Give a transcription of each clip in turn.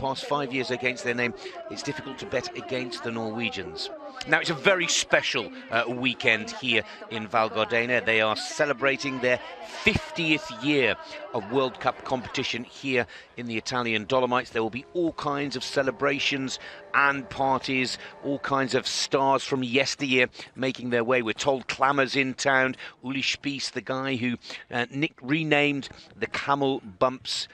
past 5 years against their name, it's difficult to bet against the Norwegians. Now, it's a very special weekend here in Val Gardena. They are celebrating their 50th year of World Cup competition here in the Italian Dolomites. There will be all kinds of celebrations and parties, all kinds of stars from yesteryear making their way. We're told Clamour's in town. Uli Spiess, the guy who renamed the camel bumps,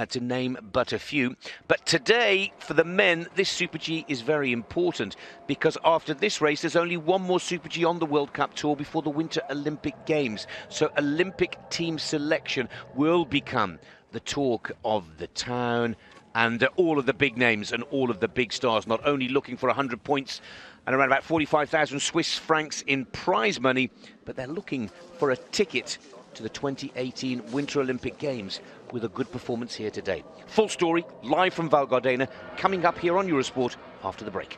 to name but a few. But today, for the men, this Super G is very important, because after this race, there's only one more Super G on the World Cup Tour before the Winter Olympic Games. So Olympic team selection will become the talk of the town, and all of the big names and all of the big stars not only looking for 100 points and around about 45,000 Swiss francs in prize money, but they're looking for a ticket to the 2018 Winter Olympic Games with a good performance here today. Full story, live from Val Gardena, coming up here on Eurosport after the break.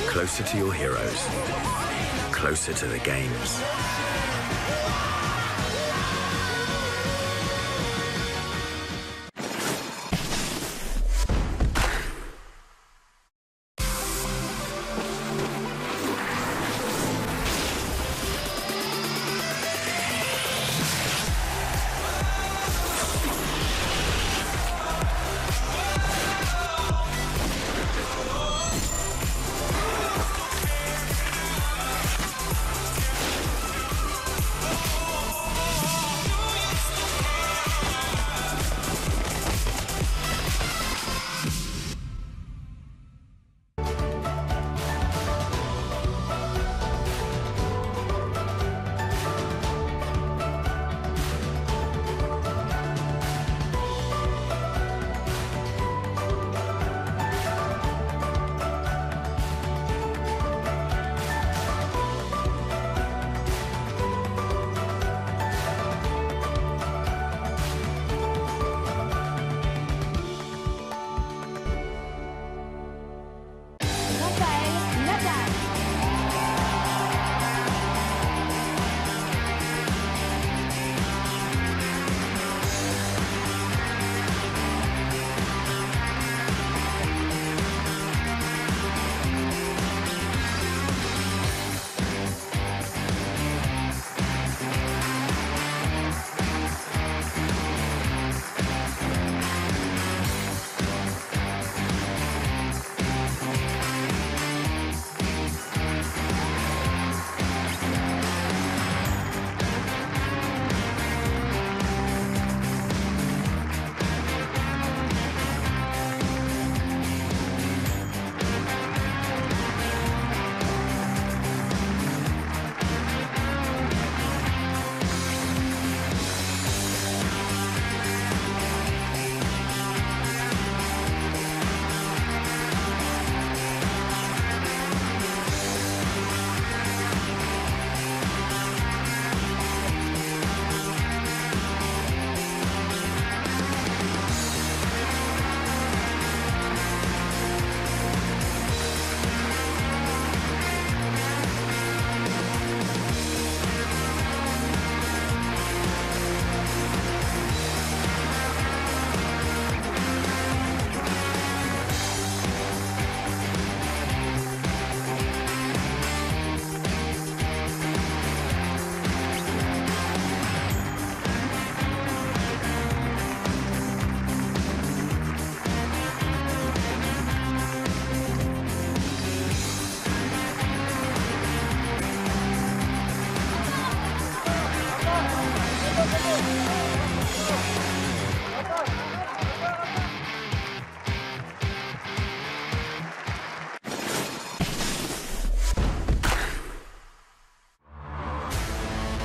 Closer to your heroes, closer to the games.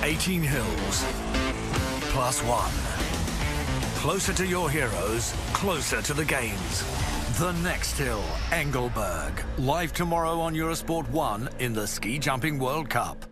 +18 hills, +1. Closer to your heroes, closer to the games. The next hill, Engelberg. Live tomorrow on Eurosport 1 in the Ski Jumping World Cup.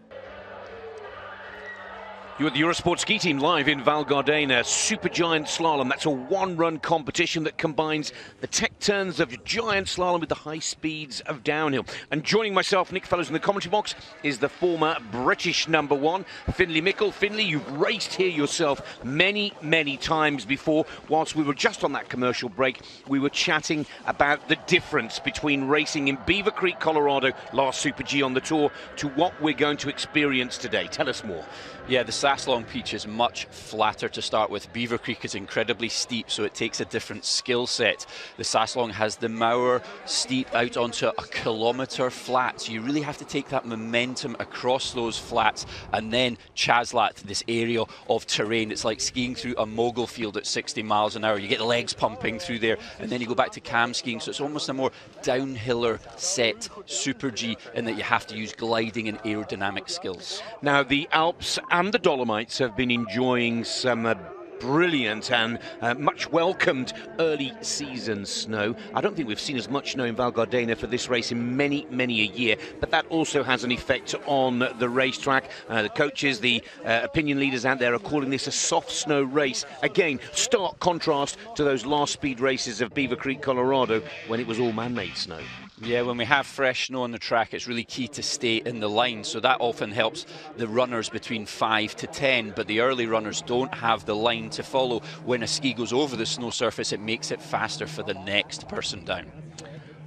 You're at the Eurosport ski team live in Val Gardena. Supergiant slalom. That's a one-run competition that combines the tech turns of giant slalom with the high speeds of downhill. And joining myself, Nick Fellows, in the commentary box is the former British #1, Finlay Mickle. Finlay, you've raced here yourself many, many times before. Whilst we were just on that commercial break, we were chatting about the difference between racing in Beaver Creek, Colorado, last Super G on the tour, to what we're going to experience today. Tell us more. Yeah, the Sasslong Peach is much flatter to start with. Beaver Creek is incredibly steep, so it takes a different skill set. The Sasslong has the Mauer steep out onto a kilometre flat, so you really have to take that momentum across those flats and then Chaslat, this area of terrain. It's like skiing through a mogul field at 60 miles an hour. You get the legs pumping through there, and then you go back to cam skiing, so it's almost a more downhiller set Super G in that you have to use gliding and aerodynamic skills. Now, the Alps and the Dolomites have been enjoying some brilliant and much welcomed early season snow. I don't think we've seen as much snow in Val Gardena for this race in many, many a year, but that also has an effect on the racetrack. The coaches, the opinion leaders out there are calling this a soft snow race. Again, stark contrast to those last speed races of Beaver Creek, Colorado, when it was all man-made snow. Yeah, when we have fresh snow on the track, it's really key to stay in the line. So that often helps the runners between 5 to 10, but the early runners don't have the line to follow. When a ski goes over the snow surface, it makes it faster for the next person down.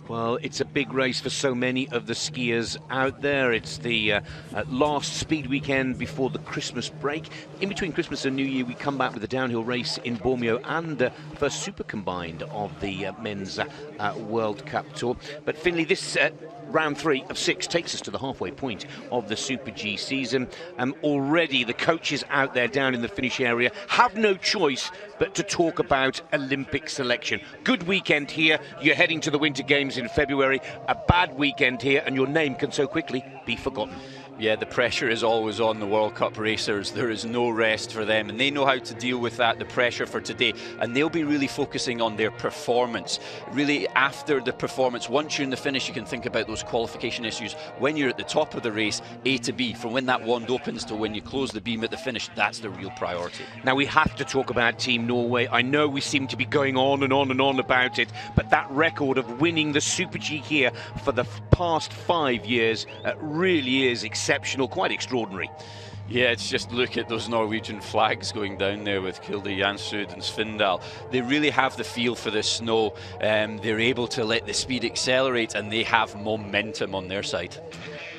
Well, it's a big race for so many of the skiers out there. It's the last speed weekend before the Christmas break. In between Christmas and New Year, we come back with a downhill race in Bormio and first super combined of the men's World Cup Tour. But Finlay, this round 3 of 6 takes us to the halfway point of the Super G season. Already the coaches out there down in the finish area have no choice but to talk about Olympic selection. Good weekend here, you're heading to the Winter Games in February. A bad weekend here and your name can so quickly be forgotten. Yeah, the pressure is always on the World Cup racers. There is no rest for them, and they know how to deal with that, the pressure for today. And they'll be really focusing on their performance. Really, after the performance, once you're in the finish, you can think about those qualification issues. When you're at the top of the race, A to B, from when that wand opens to when you close the beam at the finish, that's the real priority. Now, we have to talk about Team Norway. I know we seem to be going on and on and on about it, but that record of winning the Super G here for the past 5 years really is exceptional, quite extraordinary. Yeah, it's just look at those Norwegian flags going down there with Kilde Jansrud and Svindal. They really have the feel for the snow. They're able to let the speed accelerate and they have momentum on their side.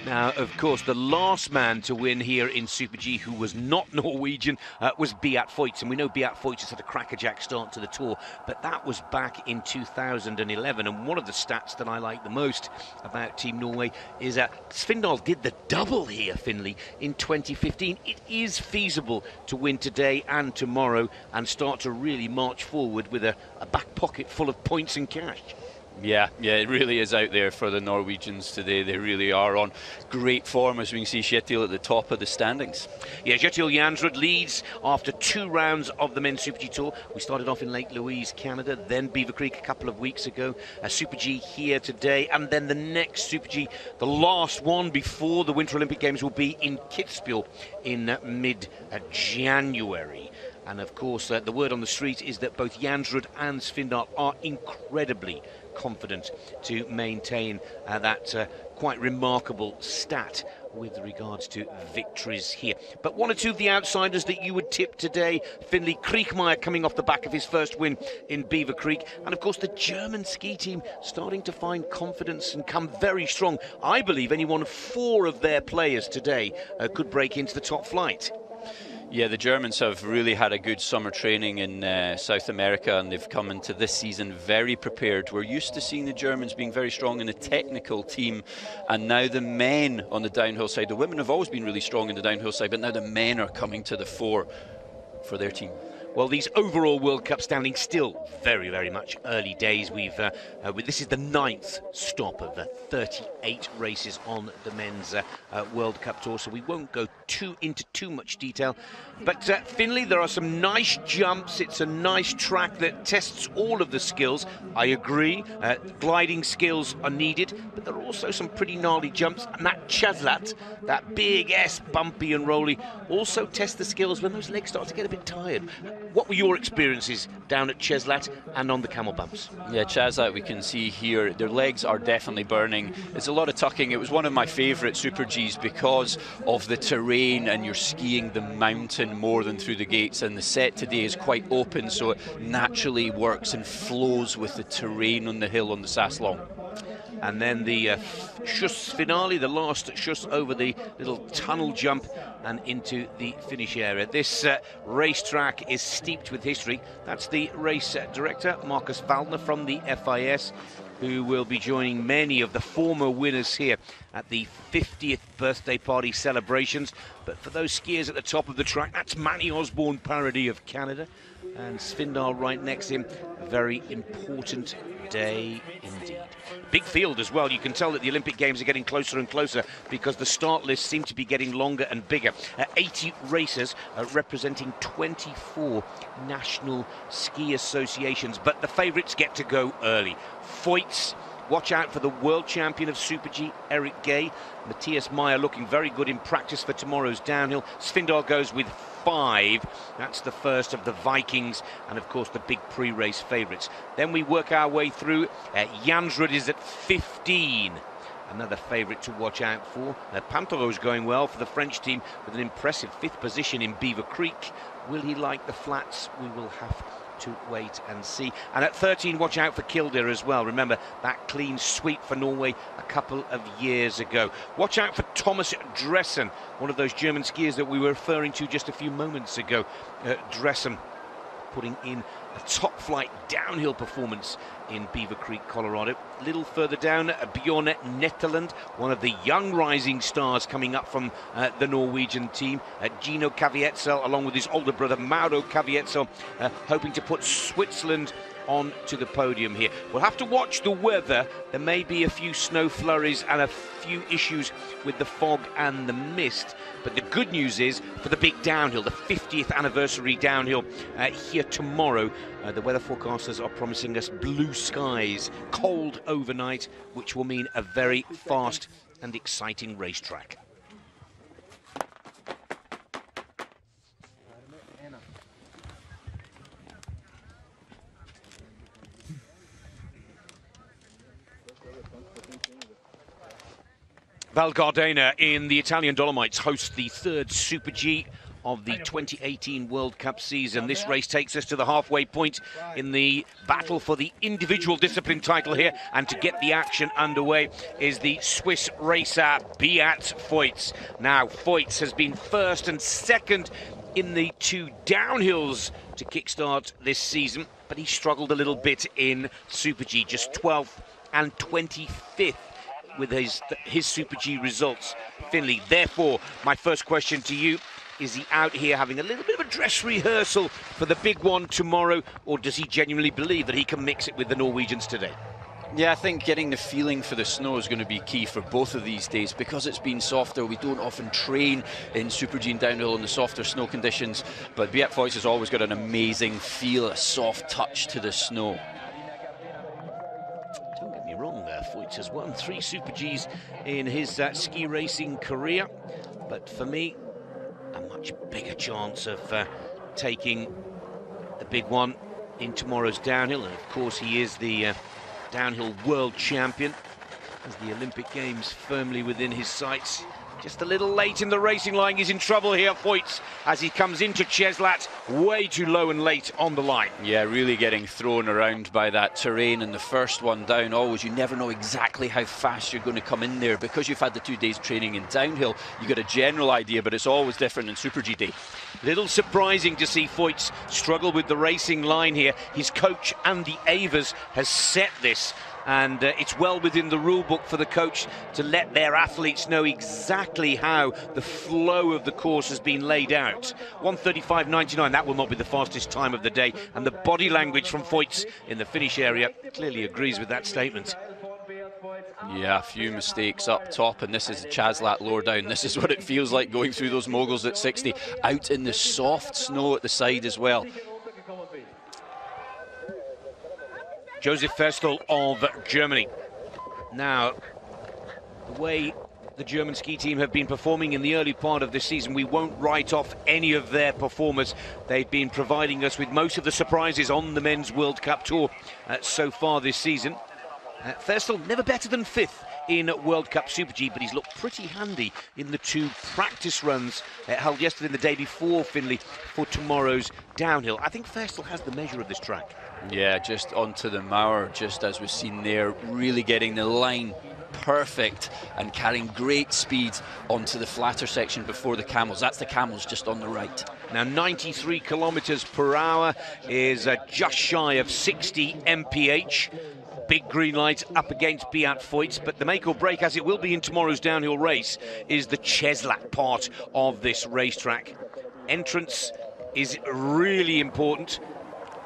Now, of course, the last man to win here in Super G who was not Norwegian was Beat Feuz. And we know Beat Feuz has had a crackerjack start to the tour, but that was back in 2011. And one of the stats that I like the most about Team Norway is that Svindal did the double here, Finlay, in 2015. It is feasible to win today and tomorrow and start to really march forward with a back pocket full of points and cash. Yeah, it really is out there for the Norwegians today. They really are on great form, as we can see Kjetil at the top of the standings. Yeah, Kjetil Jansrud leads after 2 rounds of the Men's Super G Tour. We started off in Lake Louise, Canada, then Beaver Creek a couple of weeks ago, a Super G here today, and then the next Super G, the last one before the Winter Olympic Games, will be in Kitzbühel in mid-January. And of course, the word on the street is that both Jansrud and Svindal are incredibly confident to maintain that quite remarkable stat with regards to victories here. But one or two of the outsiders that you would tip today, Finlay, Kriechmeier coming off the back of his first win in Beaver Creek, and of course the German ski team starting to find confidence and come very strong. I believe any one of 4 of their players today could break into the top flight. Yeah, the Germans have really had a good summer training in South America, and they've come into this season very prepared. We're used to seeing the Germans being very strong in the technical team, and now the men on the downhill side. The women have always been really strong in the downhill side, but now the men are coming to the fore for their team. Well, these overall World Cup standings still very, very much early days. This is the 9th stop of 38 races on the men's World Cup Tour, so we won't go into too much detail. But Finley, there are some nice jumps. It's a nice track that tests all of the skills. I agree, gliding skills are needed, but there are also some pretty gnarly jumps. And that Chaslat, that big S, bumpy and rolly, also tests the skills when those legs start to get a bit tired. What were your experiences down at Chaslat and on the camel bumps? Yeah, Chaslat, we can see here, their legs are definitely burning. It's a lot of tucking. It was one of my favourite Super Gs because of the terrain, and you're skiing the mountain more than through the gates, and the set today is quite open, so it naturally works and flows with the terrain on the hill on the Saslong. And then the Schuss finale, the last Schuss over the little tunnel jump and into the finish area. This racetrack is steeped with history. That's the race director, Marcus Waldner from the FIS, who will be joining many of the former winners here at the 50th birthday party celebrations. But for those skiers at the top of the track, that's Manny Osborne, parody of Canada, and Svindal right next to him. A very important day indeed. Big field as well. You can tell that the Olympic Games are getting closer and closer because the start lists seem to be getting longer and bigger. 80 racers representing 24 national ski associations, but the favourites get to go early. Voits, watch out for the world champion of Super G, Eric Gay. Matthias Meyer looking very good in practice for tomorrow's downhill. Svindal goes with 5. That's the first of the Vikings, and of course the big pre-race favourites. Then we work our way through. Jansrud is at 15. Another favourite to watch out for. Pantereau's going well for the French team with an impressive 5th position in Beaver Creek. Will he like the flats? We will have to wait and see. And at 13, watch out for Kildare as well. Remember that clean sweep for Norway a couple of years ago. Watch out for Thomas Dressen, one of those German skiers that we were referring to just a few moments ago. Dressen putting in a top flight downhill performance in Beaver Creek, Colorado. A little further down, Bjorn Netteland, one of the young rising stars coming up from the Norwegian team. Gino Caviezel, along with his older brother Mauro Caviezel, hoping to put Switzerland on to the podium here. We'll have to watch the weather. There may be a few snow flurries and a few issues with the fog and the mist, but the good news is for the big downhill, the 50th anniversary downhill here tomorrow, the weather forecasters are promising us blue skies, cold overnight, which will mean a very fast and exciting racetrack. Val Gardena in the Italian Dolomites hosts the 3rd Super G of the 2018 World Cup season. This race takes us to the halfway point in the battle for the individual discipline title here, and to get the action underway is the Swiss racer Beat Voits. Now, Voits has been 1st and 2nd in the 2 downhills to kickstart this season, but he struggled a little bit in Super G, just 12th and 25th with his Super G results. Finley, therefore, my first question to you, is he out here having a little bit of a dress rehearsal for the big one tomorrow, or does he genuinely believe that he can mix it with the Norwegians today? Yeah, I think getting the feeling for the snow is going to be key for both of these days. Because it's been softer, we don't often train in Super G and downhill in the softer snow conditions, but Beat Voits has always got an amazing feel, a soft touch to the snow. Voits has won 3 Super Gs in his ski racing career, but for me, a much bigger chance of taking the big one in tomorrow's downhill. And of course, he is the downhill world champion, as the Olympic Games firmly within his sights. Just a little late in the racing line. He's in trouble here, Voits, as he comes into Chaslat way too low and late on the line. Yeah, really getting thrown around by that terrain. And the first one down, always, you never know exactly how fast you're going to come in there. Because you've had the 2 days training in downhill, you get a general idea, but it's always different in Super G day. Little surprising to see Voits struggle with the racing line here. His coach, Andy Avers, has set this and it's well within the rule book for the coach to let their athletes know exactly how the flow of the course has been laid out. 1:35.99, that will not be the fastest time of the day, and the body language from Voits in the finish area clearly agrees with that statement. Yeah, a few mistakes up top, and this is Chaslat lower down. This is what it feels like going through those moguls at 60, out in the soft snow at the side as well. Josef Ferstel of Germany. Now, the way the German ski team have been performing in the early part of this season, we won't write off any of their performers. They've been providing us with most of the surprises on the Men's World Cup Tour so far this season. Ferstel never better than 5th in World Cup Super G, but he's looked pretty handy in the 2 practice runs held yesterday and the day before, Finley, for tomorrow's downhill. I think Ferstel has the measure of this track. Yeah, just onto the Mauer, just as we've seen there, really getting the line perfect and carrying great speed onto the flatter section before the camels. That's the camels just on the right. Now 93 kilometers per hour is just shy of 60 mph. Big green light up against Beat Voits, but the make or break, as it will be in tomorrow's downhill race, is the Cheslat part of this racetrack. Entrance is really important.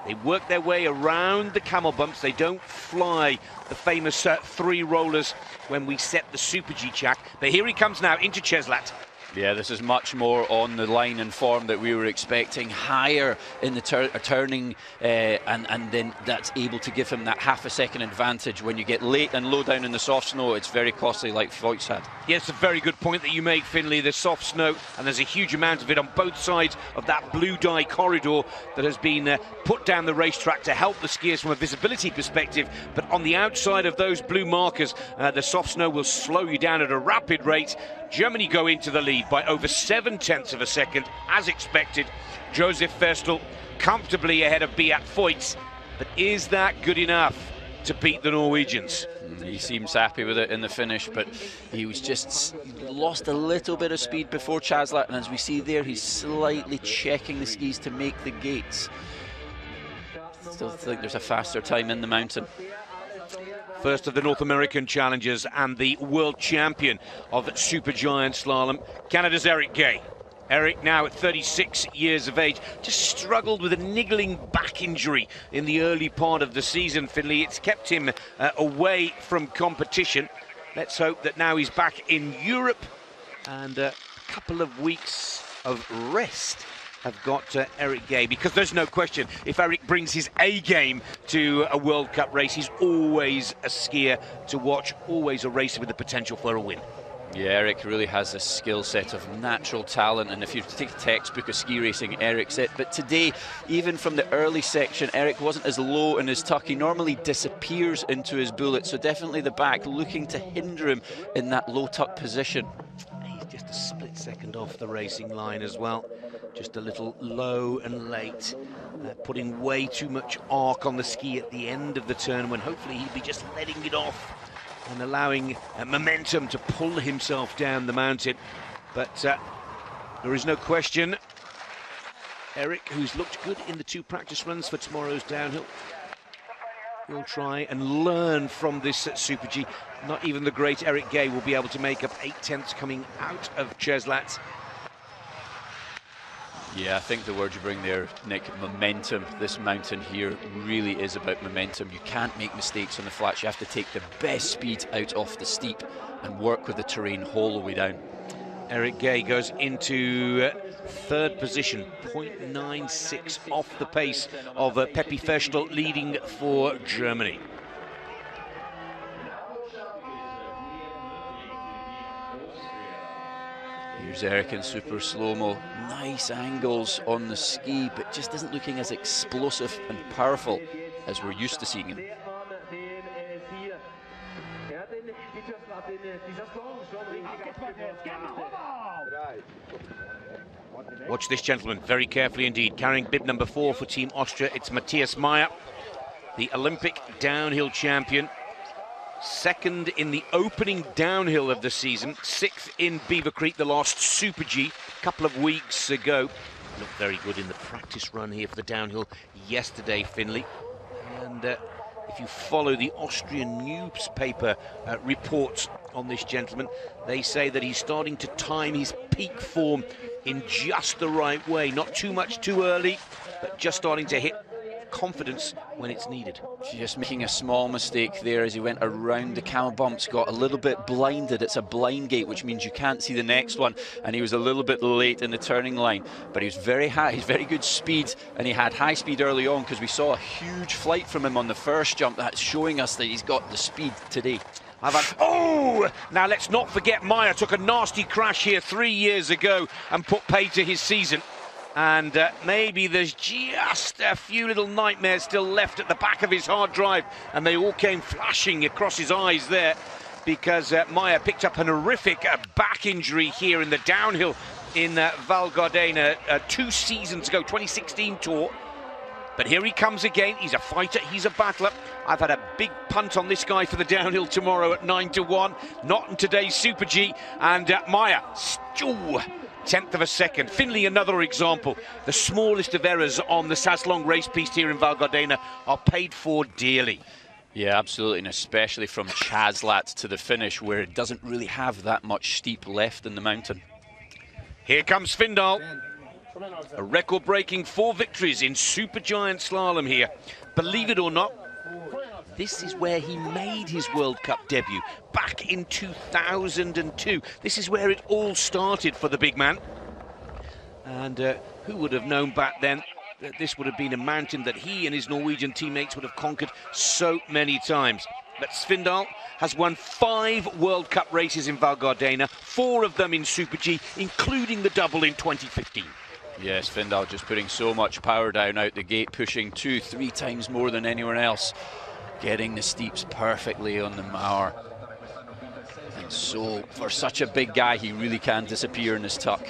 They work their way around the camel bumps. They don't fly the famous 3 rollers when we set the Super G track. But here he comes now into Cheslat. Yeah, this is much more on the line and form that we were expecting, higher in the turning, and then that's able to give him that half a second advantage. When you get late and low down in the soft snow, it's very costly, like Voits had. Yes, a very good point that you make, Finley. The soft snow, and there's a huge amount of it on both sides of that blue dye corridor that has been put down the racetrack to help the skiers from a visibility perspective. But on the outside of those blue markers, the soft snow will slow you down at a rapid rate. Germany go into the lead by over 0.7 of a second, as expected. Josef Ferstel comfortably ahead of Beat Voits, but is that good enough to beat the Norwegians? He seems happy with it in the finish, but he was just lost a little bit of speed before Chaslat, and as we see there, he's slightly checking the skis to make the gates. Still think there's a faster time in the mountain. First of the North American challengers and the world champion of supergiant slalom, Canada's Eric Gay. Eric, now at 36 years of age, just struggled with a niggling back injury in the early part of the season, Finley. It's kept him away from competition. Let's hope that now he's back in Europe, and a couple of weeks of rest have got Eric Gay, because there's no question, if Eric brings his A game to a World Cup race, he's always a skier to watch, always a racer with the potential for a win. Yeah, Eric really has a skill set of natural talent, and if you take a textbook of ski racing, Eric's it. But today, even from the early section, Eric wasn't as low in his tuck. He normally disappears into his bullet, so definitely the back looking to hinder him in that low tuck position. He's just a split second off the racing line as well. Just a little low and late, putting way too much arc on the ski at the end of the turn, when hopefully he'd be just letting it off and allowing momentum to pull himself down the mountain. But there is no question, Eric, who's looked good in the 2 practice runs for tomorrow's downhill, will try and learn from this Super G. Not even the great Eric Gay will be able to make up 0.8 coming out of Cheslat. Yeah, I think the word you bring there, Nick, momentum. This mountain here really is about momentum. You can't make mistakes on the flats. You have to take the best speed out off the steep and work with the terrain all the way down. Eric Gay goes into 3rd position, 0.96 off the pace of Pepi Ferstel, leading for Germany. Here's Eric in super slow-mo. Nice angles on the ski, but just isn't looking as explosive and powerful as we're used to seeing him. Watch this gentleman very carefully indeed. Carrying bib number 4 for Team Austria, it's Matthias Meyer, the Olympic downhill champion. 2nd in the opening downhill of the season, 6th in Beaver Creek, the last Super G a couple of weeks ago. Looked very good in the practice run here for the downhill yesterday, Finley. And if if you follow the Austrian newspaper reports on this gentleman, they say that he's starting to time his peak form in just the right way. Not too much too early, but just starting to hit confidence when it's needed. Just making a small mistake there as he went around the camel bumps, got a little bit blinded. It's a blind gate, which means you can't see the next one, and he was a little bit late in the turning line, but he was very high. He's very good speed, and he had high speed early on because we saw a huge flight from him on the first jump. That's showing us that he's got the speed today. Oh! Now let's not forget Meyer took a nasty crash here 3 years ago and put paid to his season. And maybe there's just a few little nightmares still left at the back of his hard drive, and they all came flashing across his eyes there, because Meyer picked up an horrific back injury here in the downhill in Val Gardena 2 seasons ago, 2016 tour. But here he comes again. He's a fighter, he's a battler. I've had a big punt on this guy for the downhill tomorrow at 9-1. Not in today's Super G. And Meyer, 1/10 of a second. Finley, another example. The smallest of errors on the Saslong race piste here in Val Gardena are paid for dearly. Yeah, absolutely, and especially from Chaslat to the finish, where it doesn't really have that much steep left in the mountain. Here comes Svindal. A record-breaking 4 victories in Supergiant Slalom here. Believe it or not, this is where he made his World Cup debut, back in 2002. This is where it all started for the big man. And who would have known back then that this would have been a mountain that he and his Norwegian teammates would have conquered so many times. But Svindal has won 5 World Cup races in Val Gardena, 4 of them in Super G, including the double in 2015. Yes, Svindal just putting so much power down out the gate, pushing 2-3 times more than anyone else, getting the steeps perfectly on the Mauer. And so, for such a big guy, he really can disappear in his tuck.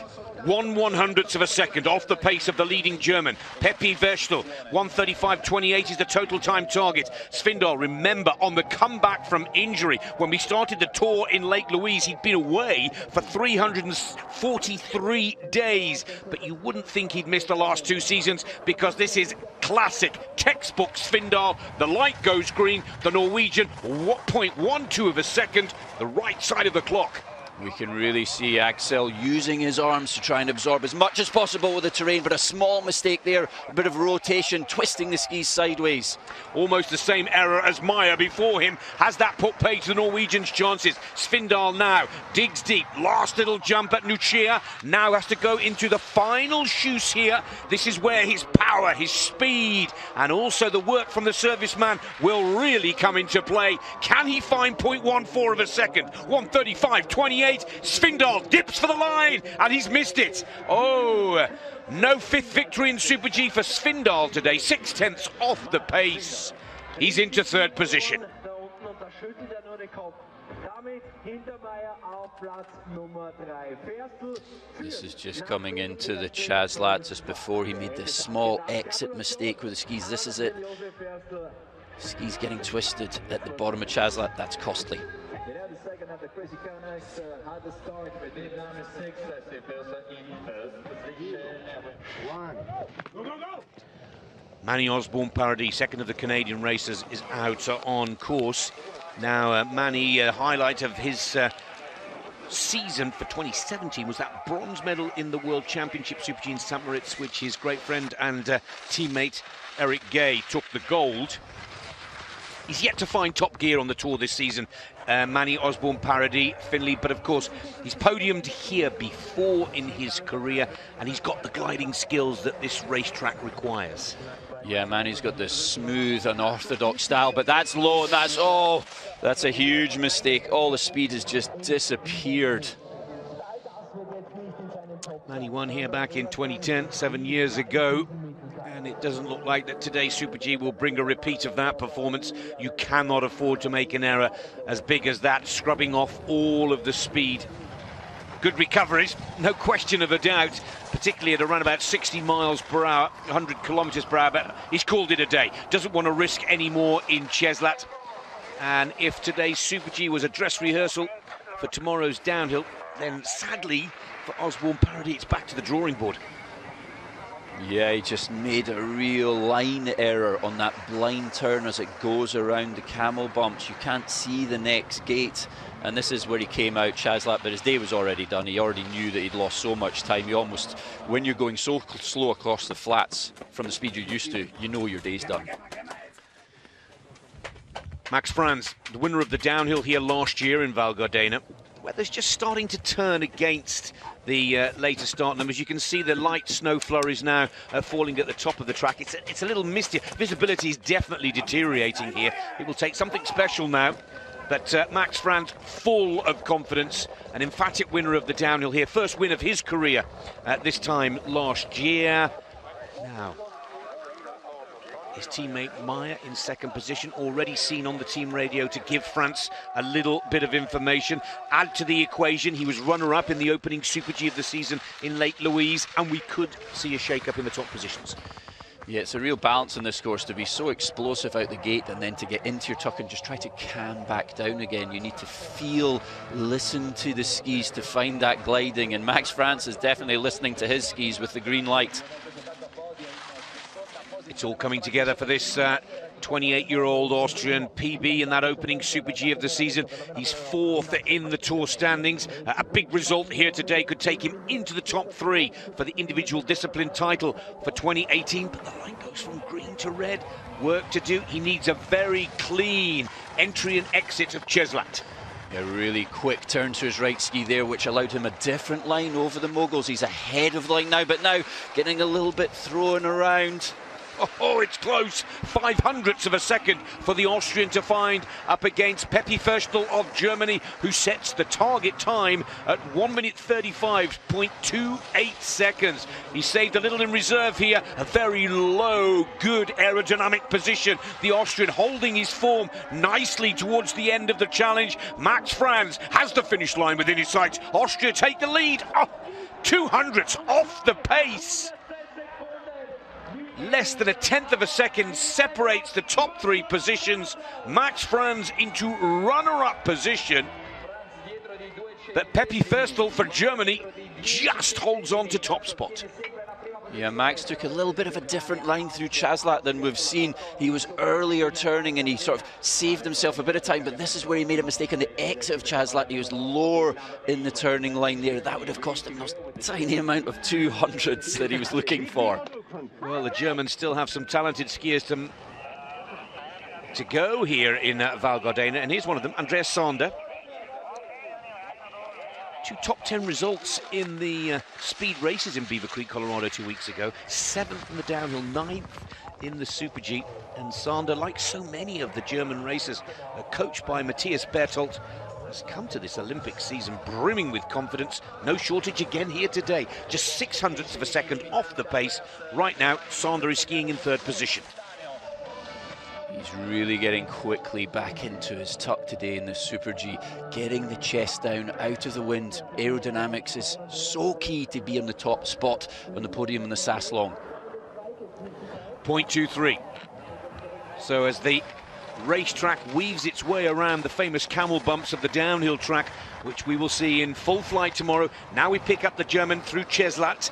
1/100th of a second off the pace of the leading German, Pepi Vestel. 1:35.28 is the total time target. Svindal, remember, on the comeback from injury. When we started the tour in Lake Louise, he'd been away for 343 days. But you wouldn't think he'd missed the last 2 seasons, because this is classic, textbook Svindal. The light goes green, the Norwegian, 0.12 of a second, the right side of the clock. We can really see Axel using his arms to try and absorb as much as possible with the terrain, but a small mistake there, a bit of rotation, twisting the skis sideways. Almost the same error as Meyer before him. Has that put paid to the Norwegians' chances? Svindal now digs deep. Last little jump at Nucea. Now has to go into the final shoes here. This is where his power, his speed, and also the work from the serviceman will really come into play. Can he find 0.14 of a second? 1:35.28. Svindal dips for the line, and he's missed it. Oh, no 5th victory in Super G for Svindal today. 6/10 off the pace. He's into 3rd position. This is just coming into the Chaslat just before he made this small exit mistake with the skis. This is it. Skis getting twisted at the bottom of Chaslat. That's costly. Manny Osborne Paradis, second of the Canadian racers, is out on course. Now, Manny, highlight of his season for 2017 was that bronze medal in the World Championship Super G in St. Moritz, which his great friend and teammate Eric Gay took the gold. He's yet to find top gear on the tour this season, Manny Osborne Paradis, Finley, but of course he's podiumed here before in his career, and he's got the gliding skills that this racetrack requires. Yeah, Manny's got this smooth, unorthodox style, but that's low, and that's a huge mistake. All the speed has just disappeared. Manny won here back in 2010, 7 years ago. And it doesn't look like that today's Super G will bring a repeat of that performance. You cannot afford to make an error as big as that, scrubbing off all of the speed. Good recoveries, no question of a doubt, particularly at around about 60 miles per hour, 100 kilometers per hour, but he's called it a day. Doesn't want to risk any more in Cheslat. And if today's Super G was a dress rehearsal for tomorrow's downhill, then sadly for Osborne Paradis, it's back to the drawing board. Yeah, he just made a real line error on that blind turn as it goes around the camel bumps. You can't see the next gate, and this is where he came out, Chaslat, but his day was already done. He already knew that he'd lost so much time. He almost, when you're going so slow across the flats from the speed you're used to, you know your day's done. Max Franz, the winner of the downhill here last year in Val Gardena. Weather's just starting to turn against the later start numbers. You can see the light snow flurries now falling at the top of the track. It's a little misty. Visibility is definitely deteriorating here. It will take something special now. But Max Franz, full of confidence, an emphatic winner of the downhill here. First win of his career at this time last year. Now, his teammate Meyer in second position, already seen on the team radio to give France a little bit of information. Add to the equation, he was runner-up in the opening Super G of the season in Lake Louise, and we could see a shake-up in the top positions. Yeah, it's a real balance in this course to be so explosive out the gate and then to get into your tuck and just try to calm back down again. You need to feel, listen to the skis to find that gliding, and Max Franz is definitely listening to his skis with the green light. It's all coming together for this 28-year-old Austrian PB in that opening Super G of the season. He's fourth in the Tour standings. A big result here today could take him into the top three for the individual discipline title for 2018. But the line goes from green to red. Work to do. He needs a very clean entry and exit of Cheslat. A really quick turn to his right ski there, which allowed him a different line over the moguls. He's ahead of the line now, but now getting a little bit thrown around. Oh, it's close. 0.05 of a second for the Austrian to find up against Pepi Förstel of Germany, who sets the target time at 1 minute 35.28 seconds. He saved a little in reserve here. A very low, good aerodynamic position. The Austrian holding his form nicely towards the end of the challenge. Max Franz has the finish line within his sights. Austria take the lead. Oh, 200ths off the pace. Less than 1/10 of a second separates the top three positions. Max Franz into runner-up position. But Pepi Förstel for Germany just holds on to top spot. Yeah, Max took a little bit of a different line through Chaslat than we've seen. He was earlier turning and he sort of saved himself a bit of time, but this is where he made a mistake on the exit of Chaslat. He was lower in the turning line there. That would have cost him those tiny amount of 200s that he was looking for. Well, the Germans still have some talented skiers to go here in Val Gardena, and here's one of them, Andreas Sander. 2 top 10 results in the speed races in Beaver Creek, Colorado 2 weeks ago. 7th in the downhill, 9th in the Super G. And Sander, like so many of the German racers, coached by Matthias Berthold, has come to this Olympic season brimming with confidence. No shortage again here today. Just 0.06 of a second off the pace. Right now, Sander is skiing in third position. He's really getting quickly back into his tuck today in the Super G, getting the chest down, out of the wind. Aerodynamics is so key to be on the top spot on the podium in the Saslong. 0.23. So as the racetrack weaves its way around the famous camel bumps of the downhill track, which we will see in full flight tomorrow, now we pick up the German through Cheslat.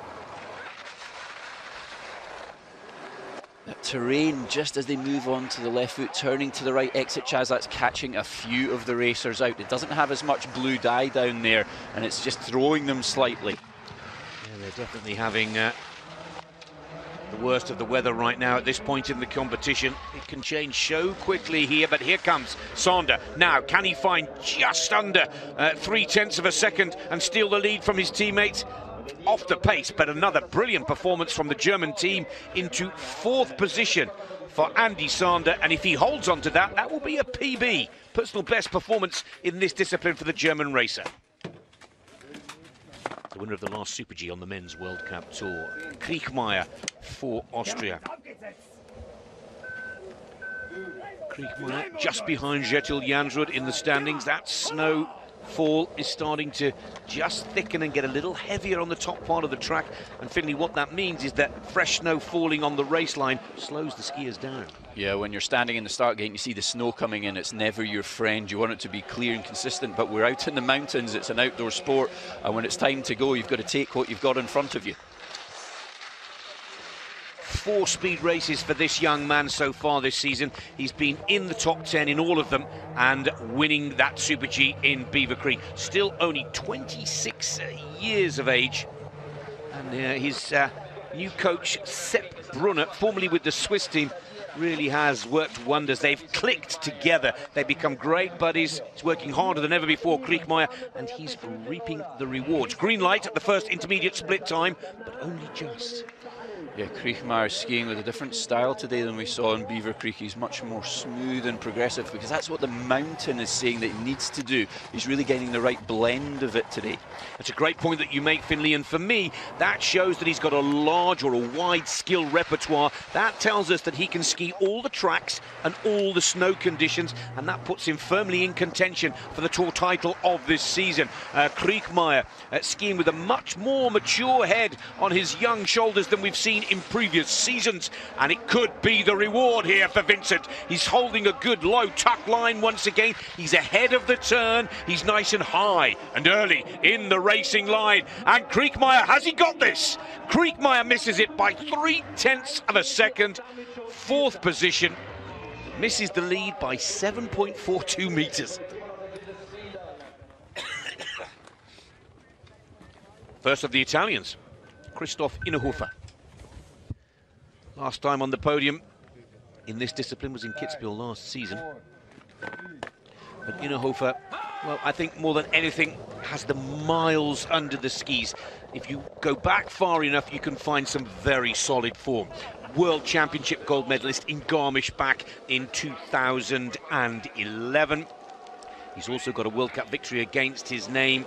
That terrain, just as they move on to the left foot, turning to the right, exit Chaslat's catching a few of the racers out. It doesn't have as much blue dye down there, and it's just throwing them slightly. Yeah, they're definitely having the worst of the weather right now at this point in the competition. It can change so quickly here, but here comes Sander. Now, can he find just under 0.3 of a second and steal the lead from his teammates? Off the pace, but another brilliant performance from the German team into fourth position for Andy Sander, and if he holds on to that, that will be a PB, personal best performance in this discipline for the German racer. The winner of the last Super G on the Men's World Cup Tour, Kriechmeier for Austria. Kriechmeier just behind Kjetil Jansrud in the standings. That snow fall is starting to just thicken and get a little heavier on the top part of the track, and Finley, what that means is that fresh snow falling on the race line slows the skiers down. Yeah, when you're standing in the start gate and you see the snow coming in, it's never your friend. You want it to be clear and consistent, but we're out in the mountains, it's an outdoor sport, and when it's time to go, you've got to take what you've got in front of you. 4 speed races for this young man so far this season. He's been in the top 10 in all of them and winning that Super G in Beaver Creek. Still only 26 years of age. And his new coach, Sepp Brunner, formerly with the Swiss team, really has worked wonders. They've clicked together. They've become great buddies. He's working harder than ever before, Kriechmeier, and he's reaping the rewards. Green light at the first intermediate split time, but only just. Yeah, Kriechmeier skiing with a different style today than we saw in Beaver Creek. He's much more smooth and progressive because that's what the mountain is saying that he needs to do. He's really getting the right blend of it today. That's a great point that you make, Finley, and for me, that shows that he's got a large or a wide skill repertoire. That tells us that he can ski all the tracks and all the snow conditions, and that puts him firmly in contention for the Tour title of this season. Kriechmeier skiing with a much more mature head on his young shoulders than we've seen in previous seasons, and it could be the reward here for Vincent. He's holding a good low tuck line once again. He's ahead of the turn. He's nice and high and early in the racing line, and Kriechmeier, has he got this? Kriechmeier misses it by 0.3 of a second. 4th position, misses the lead by 7.42 meters. First of the Italians, Christoph Innerhofer. Last time on the podium in this discipline was in Kitzbühel last season. But Innerhofer, well, I think more than anything, has the miles under the skis. If you go back far enough, you can find some very solid form. World Championship gold medalist in Garmisch back in 2011. He's also got a World Cup victory against his name.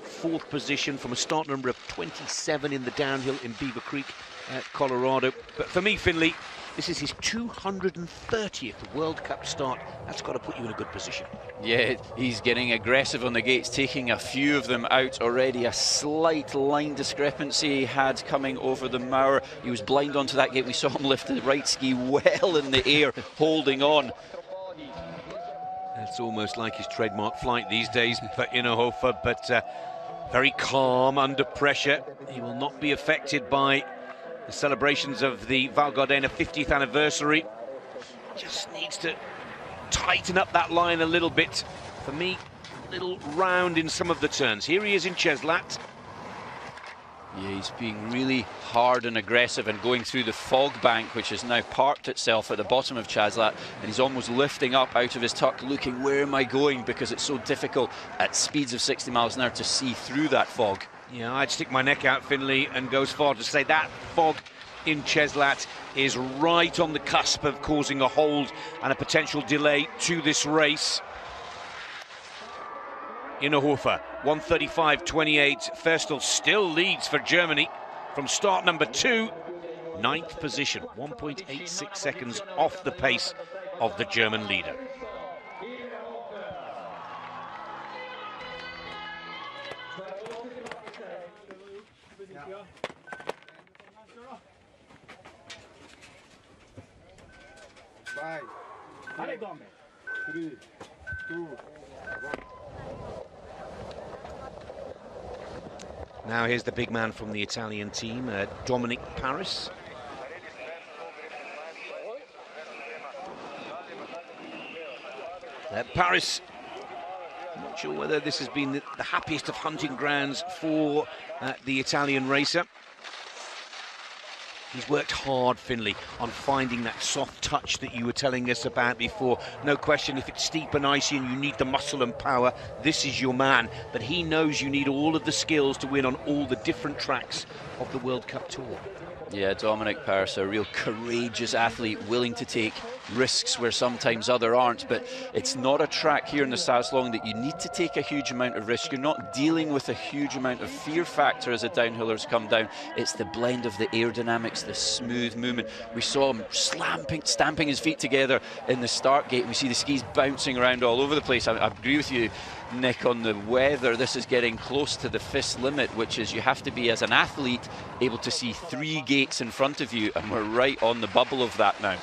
4th position from a start number of 27 in the downhill in Beaver Creek, Colorado. But for me, Finley, this is his 230th World Cup start. That's got to put you in a good position. Yeah, he's getting aggressive on the gates, taking a few of them out already. A slight line discrepancy he had coming over the Mauer. He was blind onto that gate. We saw him lift the right ski well in the air, holding on. It's almost like his trademark flight these days for Innerhofer, but very calm under pressure. He will not be affected by the celebrations of the Val Gardena 50th anniversary. Just needs to tighten up that line a little bit. For me, a little round in some of the turns. Here he is in Ceslat. Yeah, he's being really hard and aggressive and going through the fog bank, which has now parked itself at the bottom of Ceslat, and he's almost lifting up out of his tuck, looking, where am I going? Because it's so difficult at speeds of 60 miles an hour to see through that fog. Yeah, I'd stick my neck out, Finley, and go as far to say that fog in Ceslat is right on the cusp of causing a hold and a potential delay to this race. Innerhofer, 1:35.28. Ferstel still leads for Germany from start number 2. 9th position, 1.86 seconds off the pace of the German leader. Now here's the big man from the Italian team, Dominic Paris. Paris, not sure whether this has been the happiest of hunting grounds for the Italian racer. He's worked hard, Finley, on finding that soft touch that you were telling us about before. No question, if it's steep and icy and you need the muscle and power, this is your man. But he knows you need all of the skills to win on all the different tracks of the World Cup Tour. Yeah, Dominic Paris, a real courageous athlete, willing to take risks where sometimes others aren't, but it's not a track here in the Saslong that you need to take a huge amount of risk. You're not dealing with a huge amount of fear factor as the downhillers come down. It's the blend of the aerodynamics, the smooth movement. We saw him stamping his feet together in the start gate. We see the skis bouncing around all over the place. I agree with you, Nick, on the weather. This is getting close to the FIS limit, which is you have to be, as an athlete, able to see 3 gates in front of you, and we're right on the bubble of that now.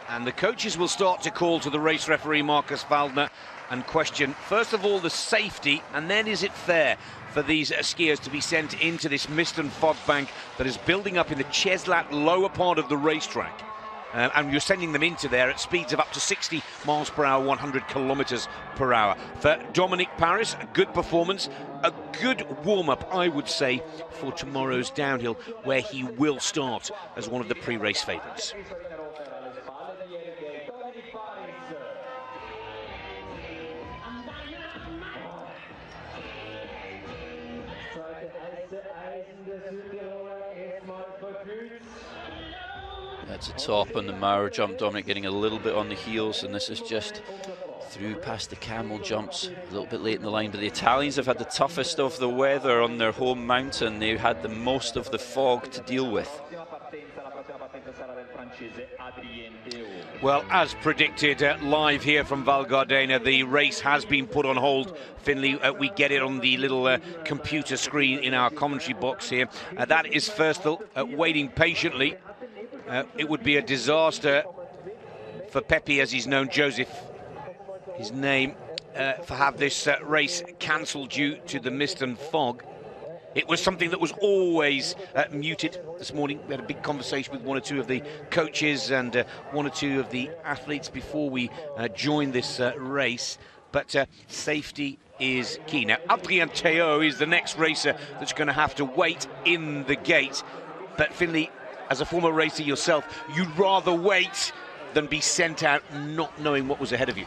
And the coaches will start to call to the race referee, Marcus Waldner, and question, first of all, the safety, and then is it fair for these skiers to be sent into this mist and fog bank that is building up in the Ceslat lower part of the racetrack? And you're sending them into there at speeds of up to 60 miles per hour, 100 kilometers per hour. For Dominic Paris, a good performance, a good warm-up, I would say, for tomorrow's downhill, where he will start as one of the pre-race favourites. That's a top on the Mauer jump. Dominic getting a little bit on the heels, and this is just through past the camel jumps, a little bit late in the line. But the Italians have had the toughest of the weather on their home mountain. They've had the most of the fog to deal with. Well, as predicted, live here from Val Gardena, the race has been put on hold. Finley, we get it on the little computer screen in our commentary box here. That is Ferstel waiting patiently. It would be a disaster for Pepe, as he's known, Joseph, his name, for have this race cancelled due to the mist and fog. It was something that was always muted this morning. We had a big conversation with one or two of the coaches and one or two of the athletes before we joined this race. But safety is key. Now, Adrien Théot is the next racer that's going to have to wait in the gate. But Finley, as a former racer yourself, you'd rather wait than be sent out not knowing what was ahead of you.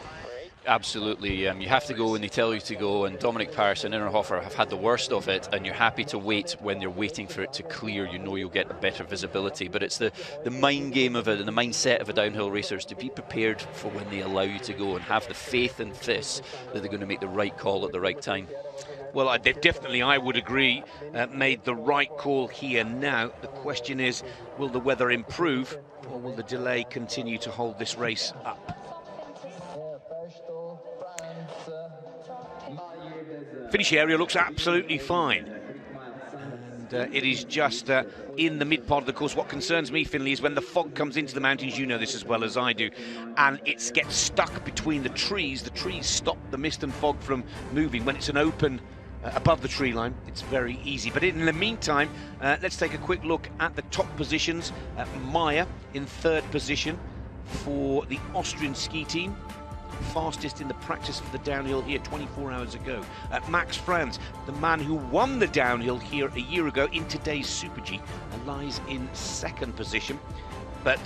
Absolutely, you have to go when they tell you to go, and Dominic Paris and Innerhofer have had the worst of it, and you're happy to wait when they're waiting for it to clear. You know you'll get a better visibility, but it's the mind game of it and the mindset of a downhill racer is to be prepared for when they allow you to go and have the faith in this that they're going to make the right call at the right time. Well, they've definitely, I would agree, made the right call here now. The question is, will the weather improve, or will the delay continue to hold this race up? Finish area looks absolutely fine. And it is just in the mid part of the course. What concerns me, Finley, is when the fog comes into the mountains, you know this as well as I do, and it gets stuck between the trees stop the mist and fog from moving. When it's an open above the tree line, it's very easy. But in the meantime, let's take a quick look at the top positions. Meyer in third position for the Austrian ski team. Fastest in the practice of the downhill here 24 hours ago. Max Franz, the man who won the downhill here a year ago in today's Super G, lies in second position. But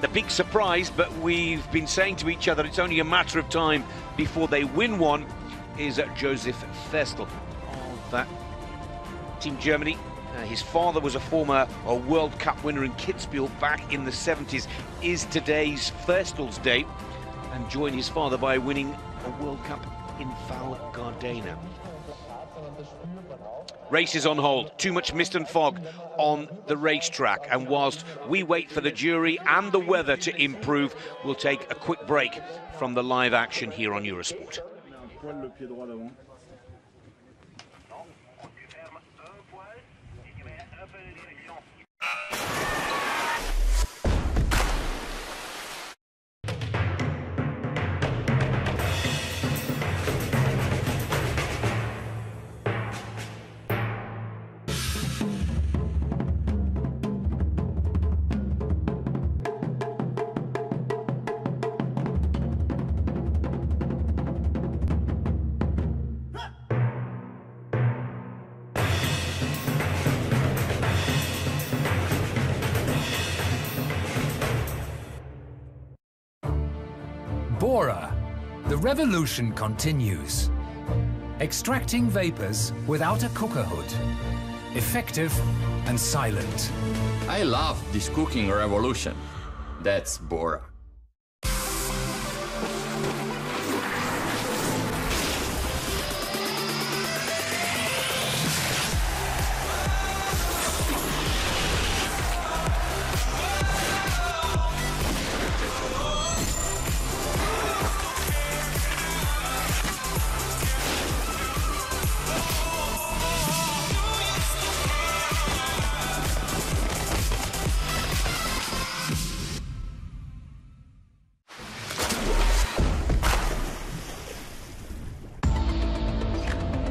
the big surprise, but we've been saying to each other it's only a matter of time before they win one, is Joseph Ferstel of Team Germany. His father was a former World Cup winner in Kitzbühel back in the 70s. Is today's Ferstel's day, and join his father by winning a World Cup in Val Gardena. Race is on hold. Too much mist and fog on the racetrack. And whilst we wait for the jury and the weather to improve, we'll take a quick break from the live action here on Eurosport. Bora, the revolution continues. Extracting vapors without a cooker hood. Effective and silent. I love this cooking revolution. That's Bora.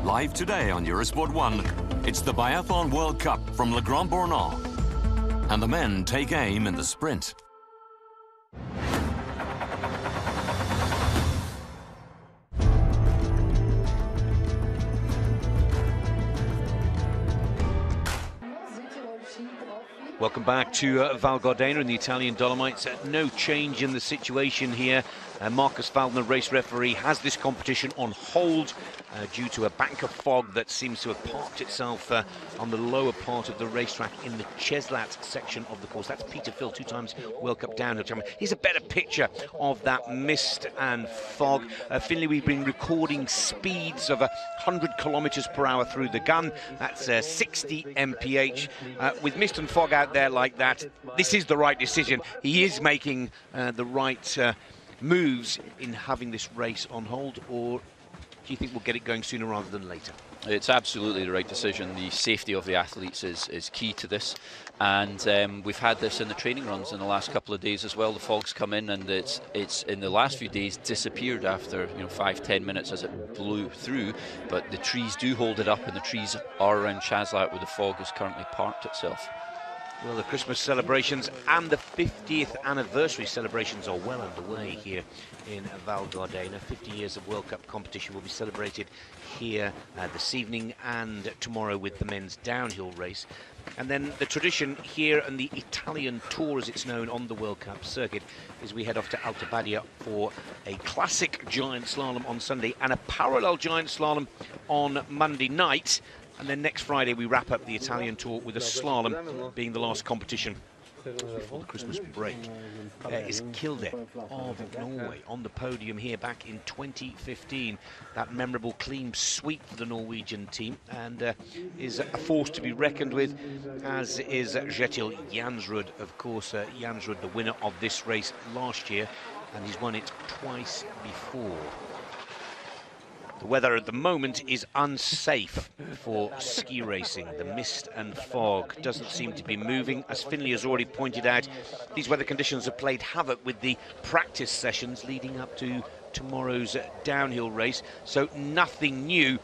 Live today on Eurosport 1, it's the Biathlon World Cup from Le Grand Bornand. And the men take aim in the sprint. Welcome back to Val Gardena in the Italian Dolomites. No change in the situation here. Marcus Waldner, race referee, has this competition on hold due to a bank of fog that seems to have parked itself on the lower part of the racetrack in the Ceslat section of the course. That's Peter Phil, 2 times World Cup downhill champion. Here's a better picture of that mist and fog. Finley, we've been recording speeds of 100 kilometers per hour through the gun. That's 60 mph. With mist and fog out there like that, this is the right decision. He is making the right moves in having this race on hold, or do you think we'll get it going sooner rather than later? It's absolutely the right decision. The safety of the athletes is key to this, and we've had this in the training runs in the last couple of days as well. The fog's come in, and it's in the last few days disappeared after 5-10 minutes as it blew through, but the trees do hold it up, and the trees are around Chaslat where the fog has currently parked itself. Well, the Christmas celebrations and the 50th anniversary celebrations are well underway here in Val Gardena. 50 years of World Cup competition will be celebrated here this evening and tomorrow with the men's downhill race. And then the tradition here and the Italian Tour, as it's known on the World Cup circuit, is we head off to Alta Badia for a classic giant slalom on Sunday and a parallel giant slalom on Monday night. And then next Friday we wrap up the Italian Tour with a slalom being the last competition before the Christmas break. Is Kilde of Norway on the podium here back in 2015. That memorable clean sweep for the Norwegian team, and is a force to be reckoned with, as is Kjetil Jansrud. Of course, Jansrud, the winner of this race last year, and he's won it twice before. The weather at the moment is unsafe for ski racing. The mist and fog doesn't seem to be moving. As Finley has already pointed out, these weather conditions have played havoc with the practice sessions leading up to tomorrow's downhill race, so nothing new.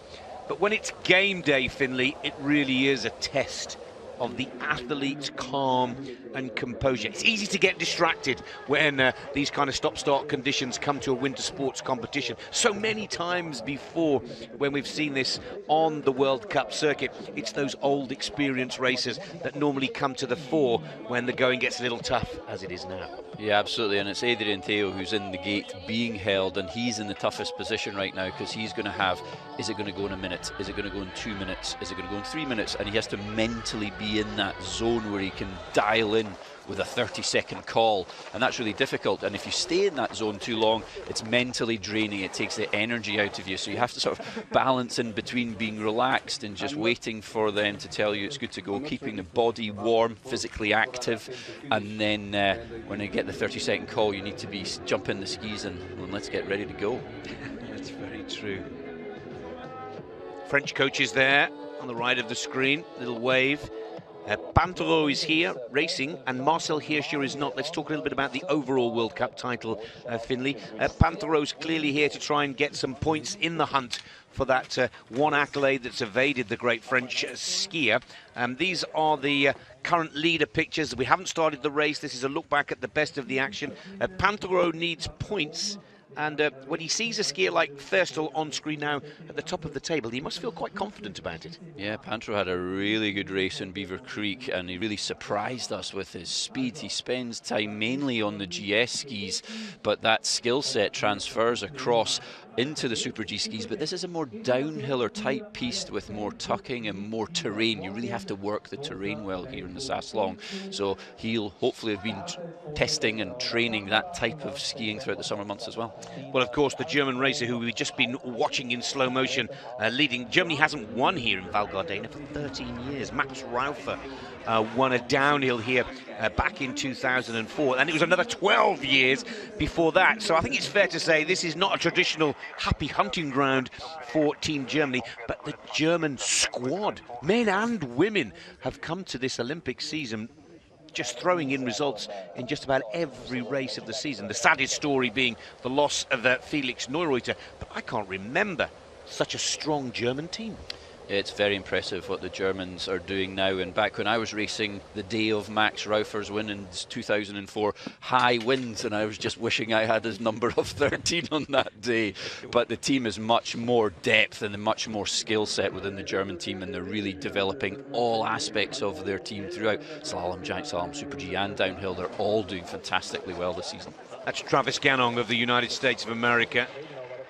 But when it's game day, Finley, it really is a test of the athlete's calm and composure. It's easy to get distracted when these kind of stop-start conditions come to a winter sports competition. So many times before, when we've seen this on the World Cup circuit, it's those old experienced racers that normally come to the fore when the going gets a little tough, as it is now. Yeah, absolutely, and it's Adrian Theo who's in the gate being held, and he's in the toughest position right now, because he's going to have, is it going to go in a minute? Is it going to go in 2 minutes? Is it going to go in 3 minutes? And he has to mentally be in that zone where he can dial in with a 30-second call, and that's really difficult. And if you stay in that zone too long, it's mentally draining. It takes the energy out of you, so you have to sort of balance in between being relaxed and just waiting for them to tell you it's good to go, keeping the body warm, physically active, and then when you get the 30-second call, you need to be jump in the skis and let's get ready to go. That's very true. French coaches there on the right of the screen, little wave. Pantero is here racing, and Marcel Hirscher is not. Let's talk a little bit about the overall World Cup title, Finley. Pantero's clearly here to try and get some points in the hunt for that one accolade that's evaded the great French skier. These are the current leader pictures. We haven't started the race. This is a look back at the best of the action. Pantero needs points. And when he sees a skier like Thurstel on screen now at the top of the table, he must feel quite confident about it. Yeah, Pantero had a really good race in Beaver Creek, and he really surprised us with his speed. He spends time mainly on the GS skis, but that skill set transfers across into the Super G skis. But this is a more downhiller type piste with more tucking and more terrain. You really have to work the terrain well here in the Saslong. So he'll hopefully have been testing and training that type of skiing throughout the summer months as well. Well, of course, the German racer who we've just been watching in slow motion leading. Germany hasn't won here in Val Gardena for 13 years. Max Raufer won a downhill here back in 2004, and it was another 12 years before that. So I think it's fair to say this is not a traditional happy hunting ground for Team Germany, but the German squad, men and women, have come to this Olympic season just throwing in results in just about every race of the season. The saddest story being the loss of Felix Neureuter, but I can't remember such a strong German team. It's very impressive what the Germans are doing now. And back when I was racing the day of Max Raufer's win in 2004, high winds, and I was just wishing I had his number of 13 on that day. But the team is much more depth and much more skill set within the German team, and they're really developing all aspects of their team throughout. Slalom, giant slalom, Super G and downhill, they're all doing fantastically well this season. That's Travis Ganong of the United States of America.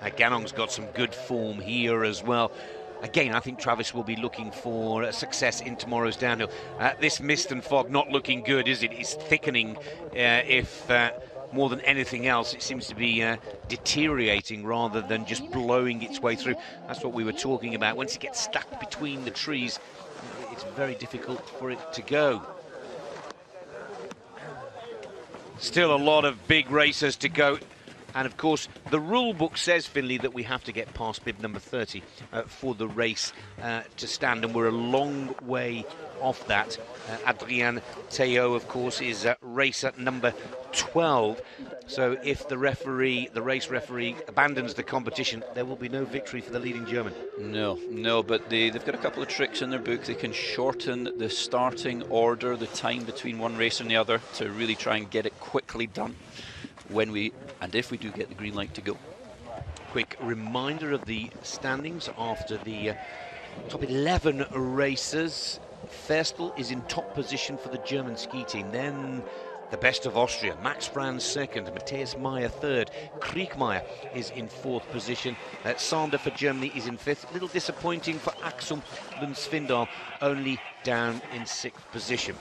Ganong's got some good form here as well. Again, I think Travis will be looking for success in tomorrow's downhill. This mist and fog not looking good, is it? It's thickening. If more than anything else, it seems to be deteriorating rather than just blowing its way through. That's what we were talking about. Once it gets stuck between the trees, it's very difficult for it to go. Still a lot of big racers to go. And of course, the rule book says, Finley, that we have to get past bib number 30 for the race to stand, and we're a long way off that. Adrien Théo, of course, is racer number 12. So if the race referee abandons the competition, there will be no victory for the leading German. No, but they've got a couple of tricks in their book. They can shorten the starting order, the time between one race and the other, to really try and get it quickly done if we do get the green light to go. Quick reminder of the standings after the top 11 racers. Ferstel is in top position for the German ski team. Then the best of Austria, Max Franz second, Matthias Meyer third, Kriegmeier is in fourth position. Sander for Germany is in fifth. A little disappointing for Axel Lund-Svindal, only down in sixth position.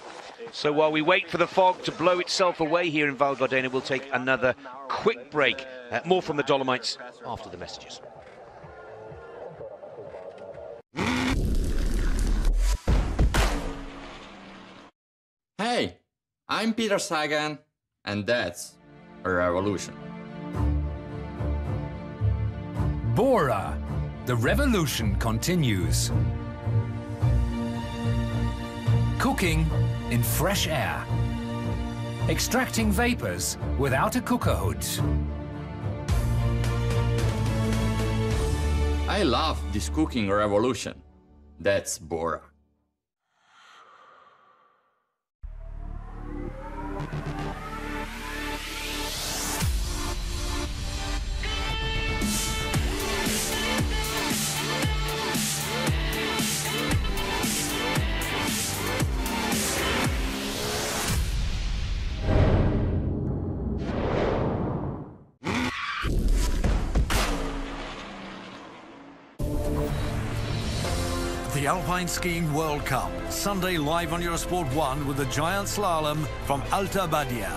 So while we wait for the fog to blow itself away here in Val Gardena, we'll take another quick break. More from the Dolomites after the messages. Hey, I'm Peter Sagan, and that's a revolution. Bora, the revolution continues. Cooking in fresh air. Extracting vapors without a cooker hood. I love this cooking revolution. That's Bora. The Alpine Skiing World Cup, Sunday live on Eurosport 1 with the giant slalom from Alta Badia.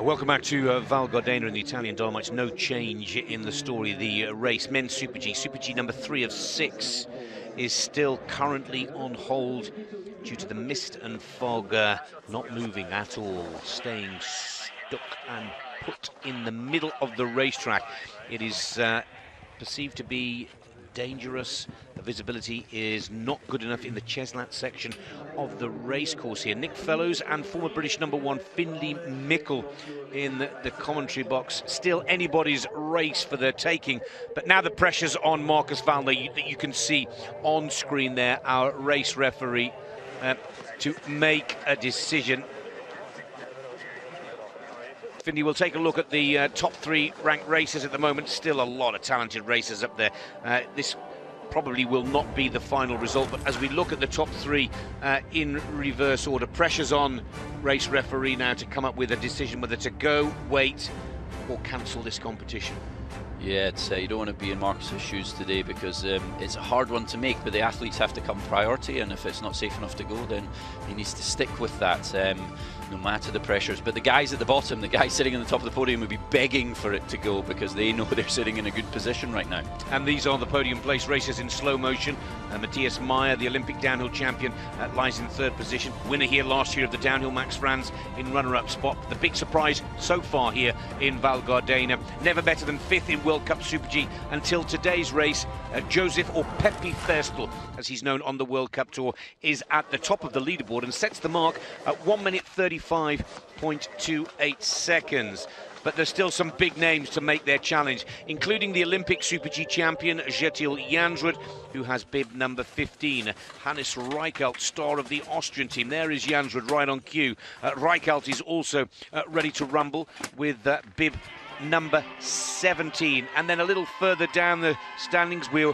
Welcome back to Val Gardena in the Italian Dolomites. No change in the story. The race, men's Super G number 3 of 6 is still currently on hold due to the mist and fog not moving at all, staying stuck and put in the middle of the racetrack. It is perceived to be dangerous. The visibility is not good enough in the Cheslat section of the racecourse here. Nick Fellows and former British number 1 Finley Mickle in the commentary box. Still anybody's race for their taking, but now the pressure's on Marcus Valner, that you can see on screen there, our race referee, to make a decision. Finley, we'll take a look at the top 3 ranked racers at the moment. Still a lot of talented racers up there. This probably will not be the final result, but as we look at the top 3 in reverse order, pressure's on race referee now to come up with a decision whether to go, wait, or cancel this competition. Yeah, you don't want to be in Marcus's shoes today, because it's a hard one to make, but the athletes have to come priority, and if it's not safe enough to go, then he needs to stick with that, no matter the pressures. But the guys at the bottom, the guys sitting on the top of the podium, would be begging for it to go, because they know they're sitting in a good position right now. And these are the podium place racers in slow motion. Matthias Meyer, the Olympic downhill champion, lies in 3rd position. Winner here last year of the downhill, Max Franz, in runner-up spot. The big surprise so far here in Val Gardena. Never better than 5th in World Cup Super G until today's race. Joseph, or Pepe Ferstel, as he's known on the World Cup Tour, is at the top of the leaderboard and sets the mark at 1 minute 35.28 seconds. But there's still some big names to make their challenge, including the Olympic Super G champion Kjetil Jansrud, who has bib number 15. Hannes Reichelt, star of the Austrian team. There is Jansrud right on cue. Reichelt is also ready to rumble with bib number 17. And then a little further down the standings, we're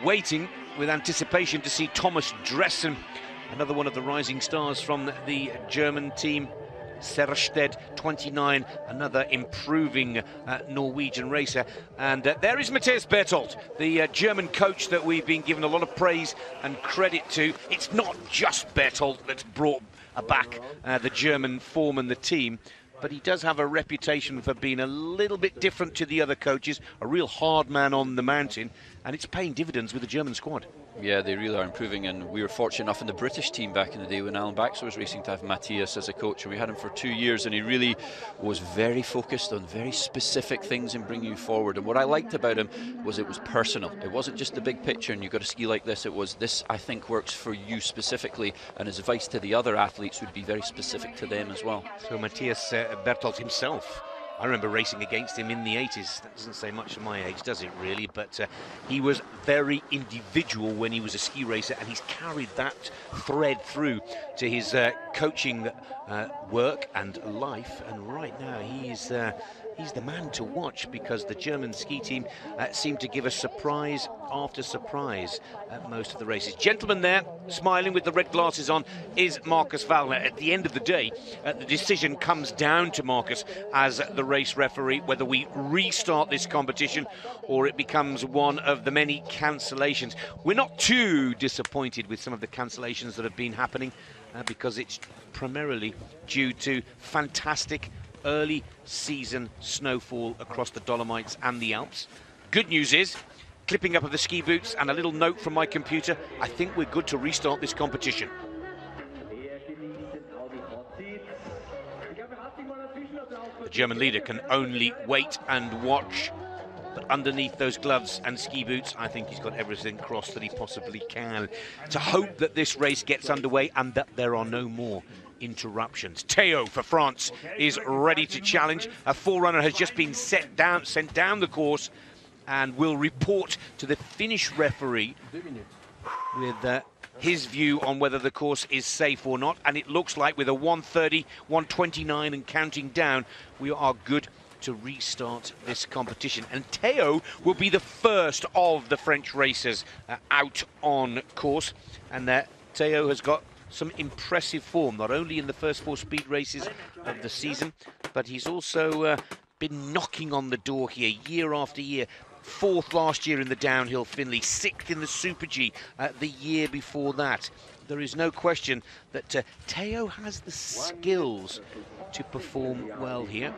waiting with anticipation to see Thomas Dressen, another one of the rising stars from the German team. Serstedt, 29, another improving Norwegian racer. And there is Matthias Berthold, the German coach that we've been given a lot of praise and credit to. It's not just Berthold that's brought back the German form and the team, but he does have a reputation for being a little bit different to the other coaches, a real hard man on the mountain, and it's paying dividends with the German squad. Yeah, they really are improving, and we were fortunate enough in the British team back in the day when Alan Baxter was racing to have Matthias as a coach, and we had him for 2 years, and he really was very focused on very specific things in bringing you forward. And what I liked about him was it was personal. It wasn't just the big picture and you've got to ski like this. It was, this I think works for you specifically, and his advice to the other athletes would be very specific to them as well. So Matthias Berthold himself, I remember racing against him in the 80s. That doesn't say much of my age, does it really? But he was very individual when he was a ski racer, and he's carried that thread through to his coaching work and life. And right now he's the man to watch, because the German ski team seem to give us surprise after surprise at most of the races. Gentleman there, smiling with the red glasses on, is Marcus Wallner. At the end of the day, the decision comes down to Marcus as the race referee, whether we restart this competition or it becomes one of the many cancellations. We're not too disappointed with some of the cancellations that have been happening, because it's primarily due to fantastic early season snowfall across the Dolomites and the Alps. Good news is, clipping up of the ski boots and a little note from my computer, I think we're good to restart this competition. The German leader can only wait and watch, but underneath those gloves and ski boots, I think he's got everything crossed that he possibly can to hope that this race gets underway and that there are no more interruptions. Theo for France is ready to challenge. A forerunner has just been sent down the course and will report to the Finnish referee with his view on whether the course is safe or not. And it looks like with a 1:30, 1:29 and counting down, we are good to restart this competition. And Theo will be the first of the French racers out on course. And Theo has got some impressive form, not only in the first 4 speed races of the season, but he's also been knocking on the door here year after year. 4th last year in the downhill Finley, 6th in the Super G the year before that. There is no question that Theo has the skills to perform well here.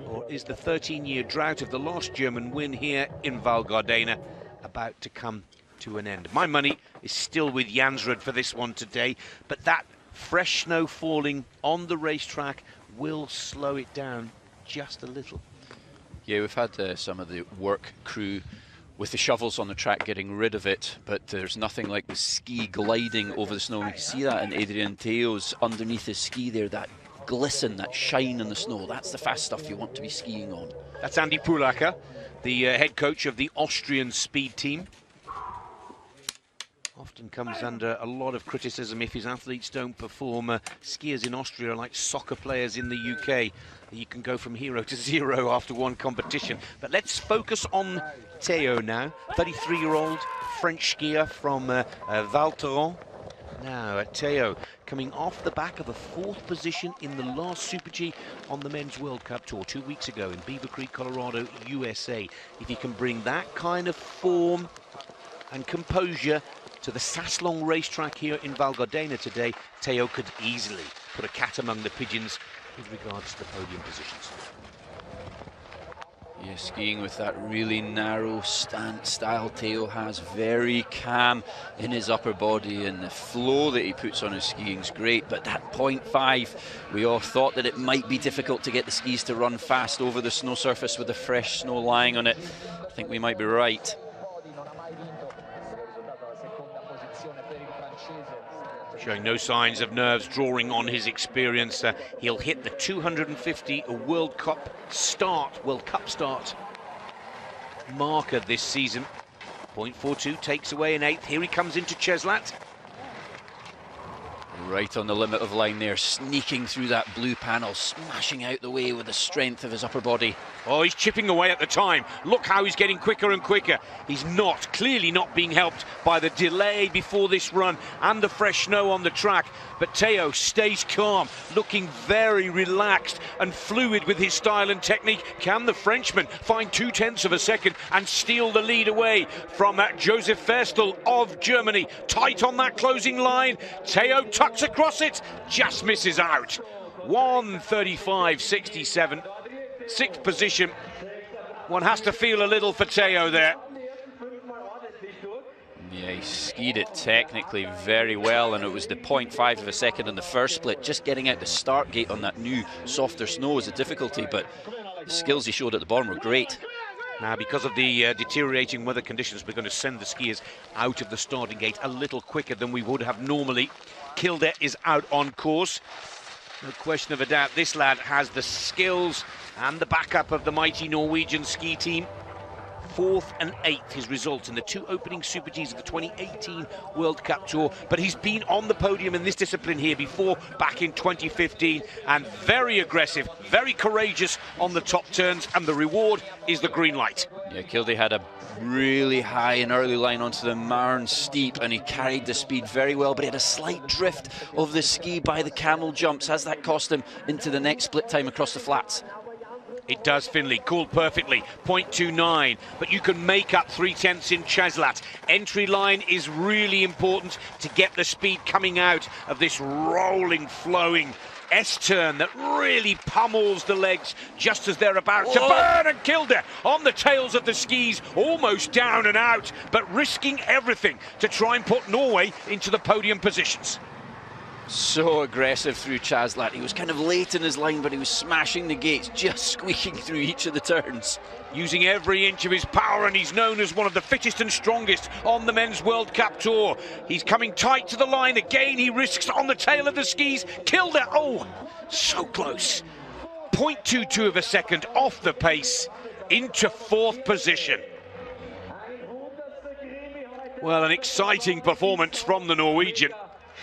Or is the 13-year drought of the last German win here in Val Gardena about to come to an end? My money is still with Jansrud for this one today, but that fresh snow falling on the racetrack will slow it down just a little. Yeah, we've had some of the work crew with the shovels on the track getting rid of it, but there's nothing like the ski gliding over the snow. We can see that in Adrian Theo's underneath his ski there, that glisten, that shine in the snow. That's the fast stuff you want to be skiing on. That's Andy Pulacher, the head coach of the Austrian speed team. Often comes under a lot of criticism if his athletes don't perform. Skiers in Austria are like soccer players in the UK. You can go from hero to zero after one competition. But let's focus on Theo now, 33-year-old French skier from Val Thorens. Now, Theo coming off the back of a 4th position in the last Super G on the Men's World Cup Tour 2 weeks ago in Beaver Creek, Colorado, USA. If he can bring that kind of form and composure to the Saslong racetrack here in Val Gardena today, Theo could easily put a cat among the pigeons with regards to the podium positions. Yeah, skiing with that really narrow style Teo has, very calm in his upper body, and the flow that he puts on his skiing is great. But that 0.5, we all thought that it might be difficult to get the skis to run fast over the snow surface with the fresh snow lying on it. I think we might be right. Showing no signs of nerves, drawing on his experience. He'll hit the 250 World Cup start marker this season. 0.42 takes away an eighth. Here he comes into Czeslatt. Right on the limit of line there, sneaking through that blue panel, smashing out the way with the strength of his upper body. Oh, he's chipping away at the time. Look how he's getting quicker and quicker. He's clearly not being helped by the delay before this run and the fresh snow on the track. But Teo stays calm, looking very relaxed and fluid with his style and technique. Can the Frenchman find 0.2 of a second and steal the lead away from Joseph Ferstel of Germany? Tight on that closing line. Teo tucks across it, just misses out. 1:35.67. Sixth position. One has to feel a little for Teo there. Yeah, he skied it technically very well, and it was the 0.5 of a second in the first split. Just getting out the start gate on that new softer snow was a difficulty, but the skills he showed at the bottom were great. Now, because of the deteriorating weather conditions, we're going to send the skiers out of the starting gate a little quicker than we would have normally. Kilde is out on course. No question of a doubt, this lad has the skills and the backup of the mighty Norwegian ski team. 4th and 8th, his result in the 2 opening Super Gs of the 2018 World Cup Tour. But he's been on the podium in this discipline here before, back in 2015, and very aggressive, very courageous on the top turns, and the reward is the green light. Yeah, Kilde had a really high and early line onto the Marne steep, and he carried the speed very well, but he had a slight drift of the ski by the camel jumps. Has that cost him into the next split time across the flats? It does, Finley, called perfectly, 0.29, but you can make up 0.3 in Czeslatt. Entry line is really important to get the speed coming out of this rolling, flowing S-turn that really pummels the legs just as they're about to burn, and Kilde on the tails of the skis, almost down and out, but risking everything to try and put Norway into the podium positions. So aggressive through Czeslatt. He was kind of late in his line, but he was smashing the gates, just squeaking through each of the turns. Using every inch of his power, and he's known as one of the fittest and strongest on the Men's World Cup Tour. He's coming tight to the line. Again, he risks on the tail of the skis. Kilde, oh, so close. 0.22 of a second off the pace into 4th position. Well, an exciting performance from the Norwegian.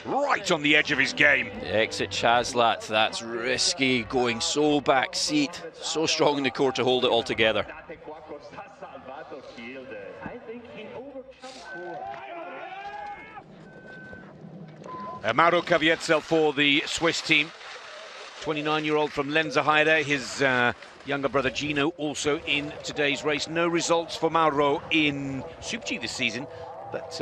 Right on the edge of his game. The exit Czeslatt, that's risky, going so back seat, so strong in the core to hold it all together. Mauro Kaviezel for the Swiss team. 29-year-old from Lenzerheide. His younger brother Gino also in today's race. No results for Mauro in Super G this season, but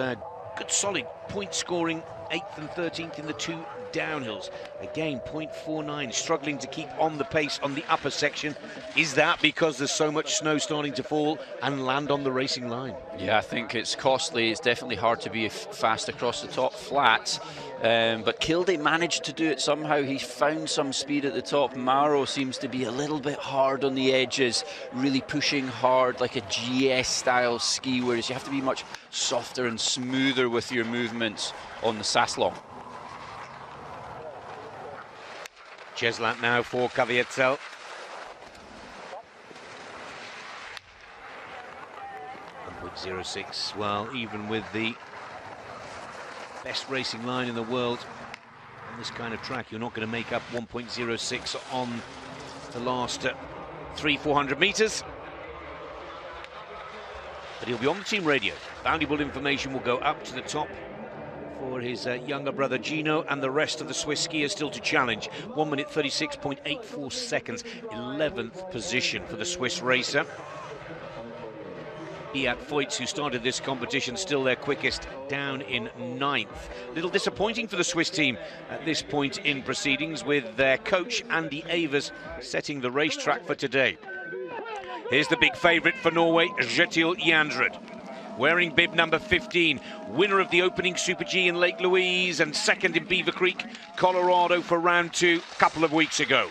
good solid point scoring. 8th and 13th in the 2 downhills. Again, 0.49, struggling to keep on the pace on the upper section. Is that because there's so much snow starting to fall and land on the racing line? Yeah, I think it's costly. It's definitely hard to be fast across the top flats. But Kilde managed to do it somehow. He found some speed at the top. Mauro seems to be a little bit hard on the edges, really pushing hard like a GS-style ski, whereas you have to be much softer and smoother with your movements on the Saslong. Czeslatt now for Kaviezel. .06. Well, even with the best racing line in the world on this kind of track, you're not going to make up 1.06 on the last 300-400 meters. But he'll be on the team radio. Valuable information will go up to the top for his younger brother Gino and the rest of the Swiss skiers still to challenge. 1 minute 36.84 seconds, 11th position for the Swiss racer. Beat Voits, who started this competition, still their quickest, down in 9th. Little disappointing for the Swiss team at this point in proceedings, with their coach Andy Avers setting the racetrack for today. Here's the big favourite for Norway, Kjetil Janrud. Wearing bib number 15, winner of the opening Super G in Lake Louise and second in Beaver Creek, Colorado for round 2 a couple of weeks ago.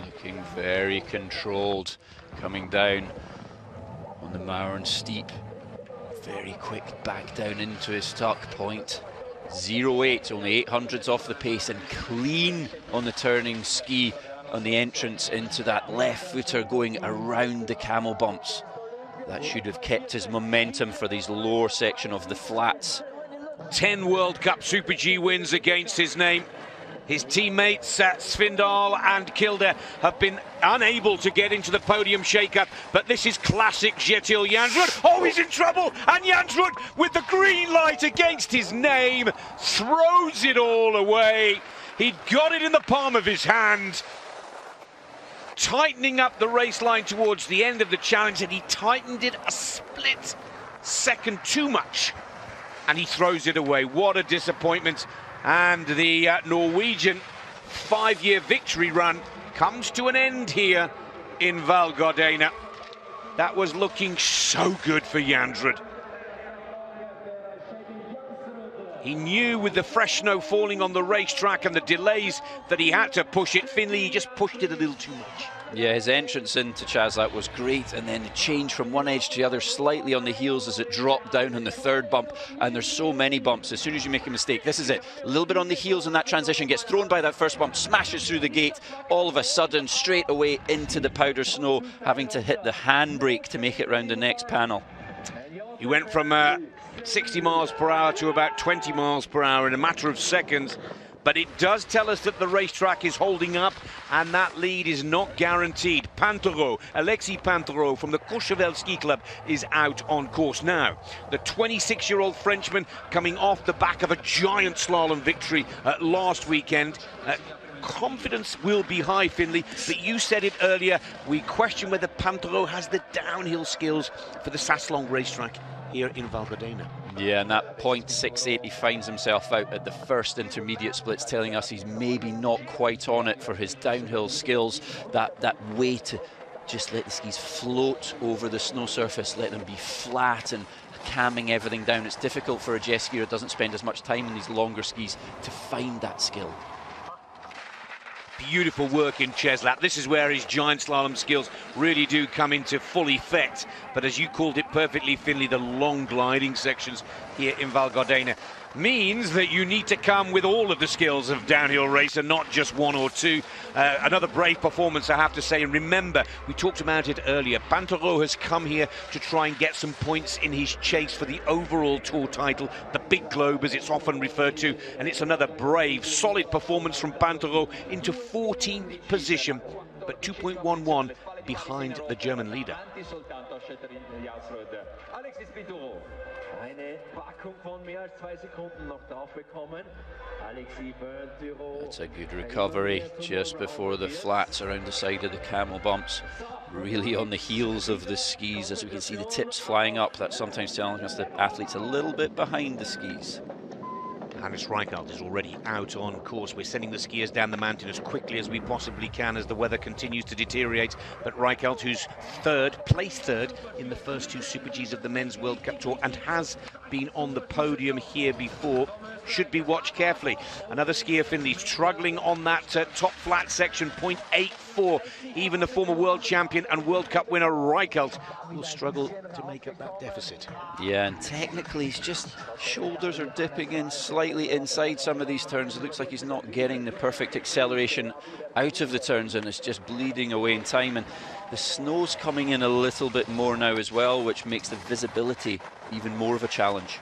Looking very controlled, coming down on the Mauern steep. Very quick back down into his tuck point. 0.8, only 800s off the pace, and clean on the turning ski on the entrance into that left footer going around the camel bumps. That should have kept his momentum for these lower section of the flats. 10 World Cup Super G wins against his name. His teammates Svindal and Kilde have been unable to get into the podium shake-up, but this is classic Kjetil Janrud. Oh, he's in trouble, and Janrud, with the green light against his name, throws it all away. He'd got it in the palm of his hand, tightening up the race line towards the end of the challenge, and he tightened it a split second too much, and he throws it away. What a disappointment. And the Norwegian 5-year victory run comes to an end here in Val Gardena. That was looking so good for Janrud. He knew with the fresh snow falling on the racetrack and the delays that he had to push it. Finley, he just pushed it a little too much. Yeah, his entrance into Chaslat was great, and then the change from one edge to the other slightly on the heels as it dropped down on the third bump. And there's so many bumps. As soon as you make a mistake, this is it. A little bit on the heels in that transition, gets thrown by that first bump, smashes through the gate. All of a sudden, straight away into the powder snow, having to hit the handbrake to make it round the next panel. He went from 60 miles per hour to about 20 miles per hour in a matter of seconds. But it does tell us that the racetrack is holding up, and that lead is not guaranteed. Pantero, Alexis Pantero from the Courchevel Ski Club is out on course now. The 26-year-old Frenchman coming off the back of a giant slalom victory last weekend. Confidence will be high, Finley, but you said it earlier, we question whether Pantero has the downhill skills for the Saslong racetrack here in Val Gardena. Yeah, and that 0.68 he finds himself out at the first intermediate splits, telling us he's maybe not quite on it for his downhill skills. That way to just let the skis float over the snow surface, let them be flat and camming everything down. It's difficult for a jet skier who doesn't spend as much time in these longer skis to find that skill. Beautiful work in Chaslat. This is where his giant slalom skills really do come into full effect. But as you called it perfectly, Finley, the long gliding sections here in Val Gardena means that you need to come with all of the skills of downhill racer, not just one or two. Another brave performance, I have to say. And remember, we talked about it earlier, Pantero has come here to try and get some points in his chase for the overall tour title, the Big Globe as it's often referred to, and it's another brave, solid performance from Pantero into 14th position, but 2.11 behind the German leader. That's a good recovery just before the flats around the side of the camel bumps. Really on the heels of the skis, as we can see the tips flying up. That's sometimes telling us the athlete's a little bit behind the skis. Hannes Reichelt is already out on course. We're sending the skiers down the mountain as quickly as we possibly can as the weather continues to deteriorate. But Reichelt, who's placed third in the first 2 Super Gs of the Men's World Cup Tour and has been on the podium here before, should be watched carefully. Another skier, Finley, struggling on that top flat section, 0.84. Even the former world champion and World Cup winner Reichelt will struggle to make up that deficit. Yeah, and technically he's just, shoulders are dipping in slightly inside some of these turns. It looks like he's not getting the perfect acceleration out of the turns, and it's just bleeding away in time. And the snow's coming in a little bit more now as well, which makes the visibility even more of a challenge.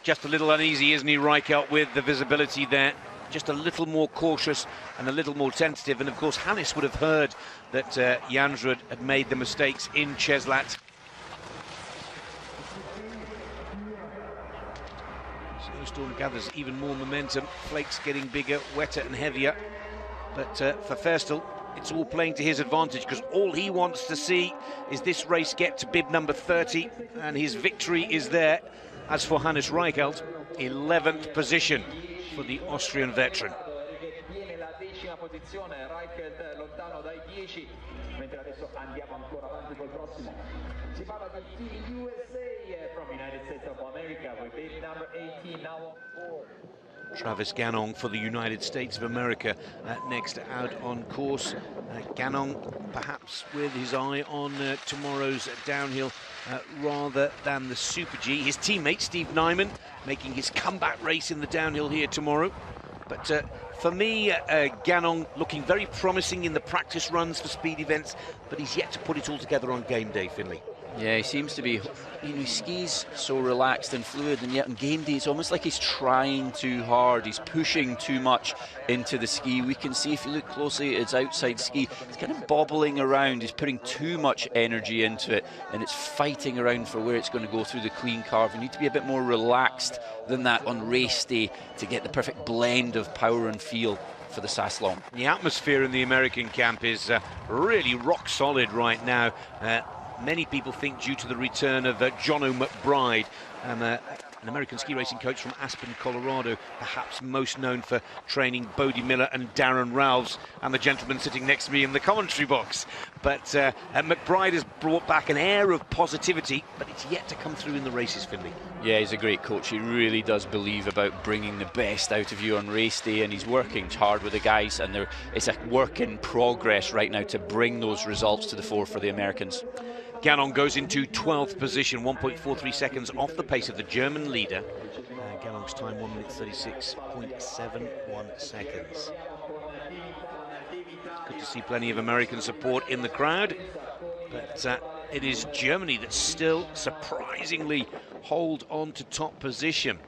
Just a little uneasy, isn't he, Reichelt, with the visibility there? Just a little more cautious and a little more tentative. And of course, Hannes would have heard that Janrud had made the mistakes in Chaslat. Snowstorm gathers even more momentum. Flakes getting bigger, wetter and heavier. But for Ferstel, it's all playing to his advantage, because all he wants to see is this race get to bib number 30, and his victory is there. As for Hannes Reichelt, 11th position for the Austrian veteran. Travis Ganong for the United States of America next out on course. Ganong perhaps with his eye on tomorrow's downhill rather than the Super G. His teammate Steve Nyman making his comeback race in the downhill here tomorrow. But for me, Ganong looking very promising in the practice runs for speed events, but he's yet to put it all together on game day, Finley. Yeah, he seems to be, you know, he skis so relaxed and fluid, and yet on game day it's almost like he's trying too hard. He's pushing too much into the ski. We can see if you look closely at his outside ski, it's kind of bobbling around. He's putting too much energy into it, and it's fighting around for where it's going to go through the clean carve. You need to be a bit more relaxed than that on race day to get the perfect blend of power and feel for the Saslong. The atmosphere in the American camp is really rock solid right now. Many people think due to the return of Jono McBride, an American ski racing coach from Aspen, Colorado, perhaps most known for training Bodie Miller and Darren Ralphs, and the gentleman sitting next to me in the commentary box. But McBride has brought back an air of positivity, but it's yet to come through in the races, Finley. Yeah, he's a great coach. He really does believe about bringing the best out of you on race day, and he's working hard with the guys, and it's a work in progress right now to bring those results to the fore for the Americans. Ganong goes into 12th position, 1.43 seconds off the pace of the German leader. Ganong's time 1 minute 36.71 seconds. Good to see plenty of American support in the crowd, but it is Germany that still surprisingly hold on to top position.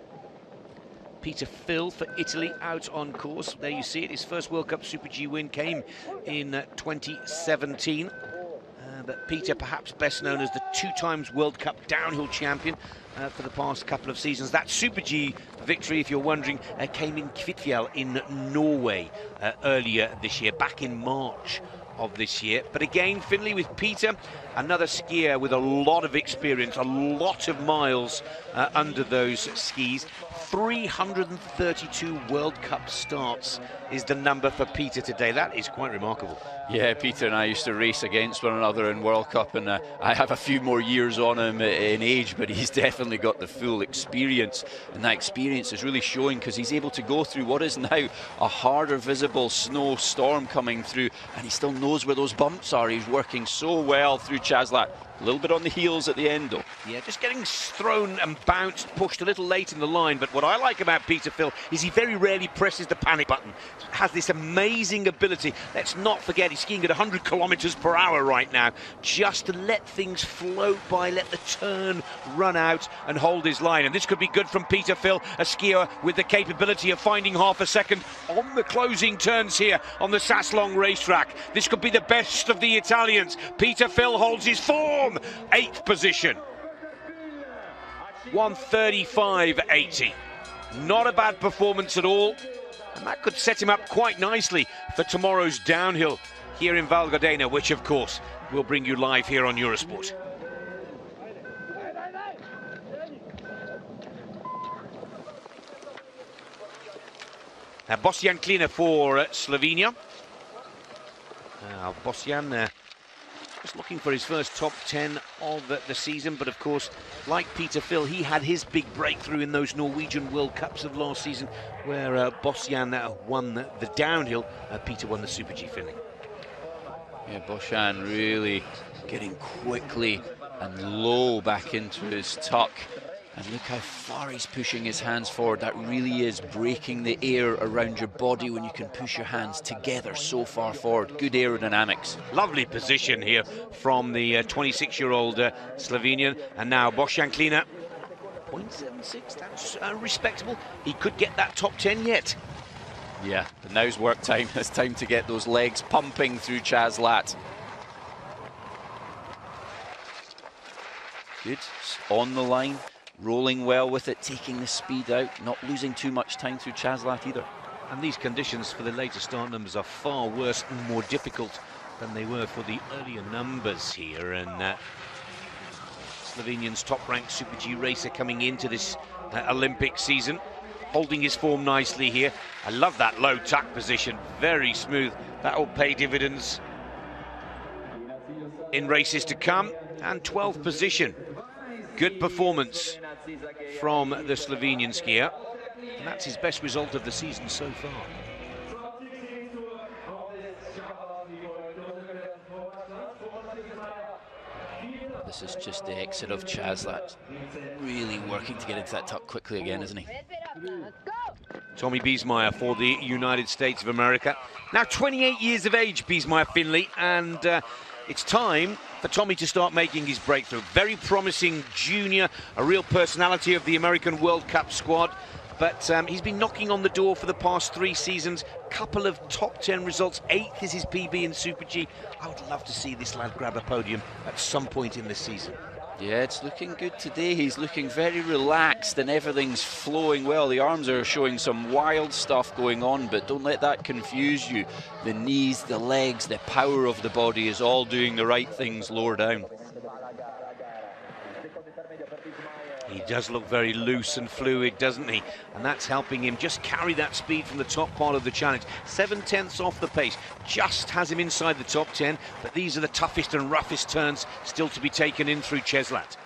Peter Phil for Italy out on course. There you see it. His first World Cup Super G win came in 2017. But Peter, perhaps best known as the 2 times World Cup downhill champion for the past couple of seasons. That Super G victory, if you're wondering, came in Kvitfjell in Norway earlier this year, back in March of this year. But again, Finley, with Peter, another skier with a lot of experience, a lot of miles under those skis. 332 World Cup starts is the number for Peter today. That is quite remarkable. Yeah, Peter and I used to race against one another in World Cup, and I have a few more years on him in age, but he's definitely got the full experience, and that experience is really showing because he's able to go through what is now a harder visible snow storm coming through, and he still knows where those bumps are. He's working so well through Chaslat. A little bit on the heels at the end, though. Yeah, just getting thrown and bounced, pushed a little late in the line. But what I like about Peter Phil is he very rarely presses the panic button. Has this amazing ability. Let's not forget he's skiing at 100 kilometers per hour right now. Just to let things float by, let the turn run out and hold his line. And this could be good from Peter Phil, a skier with the capability of finding half a second on the closing turns here on the Saslong racetrack. This could be the best of the Italians. Peter Phil holds his form. 8th position, 1:35.80. Not a bad performance at all, and that could set him up quite nicely for tomorrow's downhill here in Val Gardena, which of course we'll bring you live here on Eurosport. Now Boštjan Klina for Slovenia. Boštjan just looking for his first top 10 of the season, but of course, like Peter Phil, he had his big breakthrough in those Norwegian World Cups of last season, where Boštjan won the downhill. Peter won the Super G, Finley. Yeah, Boštjan really getting quickly and low back into his tuck. And look how far he's pushing his hands forward. That really is breaking the air around your body when you can push your hands together so far forward. Good aerodynamics. Lovely position here from the 26-year-old Slovenian. And now Boštjan Klina, 0.76, that's respectable. He could get that top 10 yet. Yeah, but now's work time. It's time to get those legs pumping through Chaslat. Good, on the line. Rolling well with it, taking the speed out, not losing too much time through Chaslat either. And these conditions for the later start numbers are far worse and more difficult than they were for the earlier numbers here. And Slovenian's top-ranked Super G racer coming into this Olympic season, holding his form nicely here. I love that low tuck position, very smooth. That will pay dividends in races to come. And 12th position, good performance from the Slovenian skier, and that's his best result of the season so far. This is just the exit of Chaslat, really working to get into that tuck quickly again, isn't he? Tommy Biesmeyer for the United States of America. Now 28 years of age, Biesmeyer Finley, and it's time for Tommy to start making his breakthrough. Very promising junior, a real personality of the American World Cup squad. But he's been knocking on the door for the past 3 seasons. Couple of top 10 results. 8th is his PB in Super G. I would love to see this lad grab a podium at some point in this season. Yeah, it's looking good today. He's looking very relaxed and everything's flowing well. The arms are showing some wild stuff going on, but don't let that confuse you. The knees, the legs, the power of the body is all doing the right things lower down. He does look very loose and fluid, doesn't he? And that's helping him just carry that speed from the top part of the challenge. 7/10 off the pace, just has him inside the top 10, but these are the toughest and roughest turns still to be taken in through Cheslat.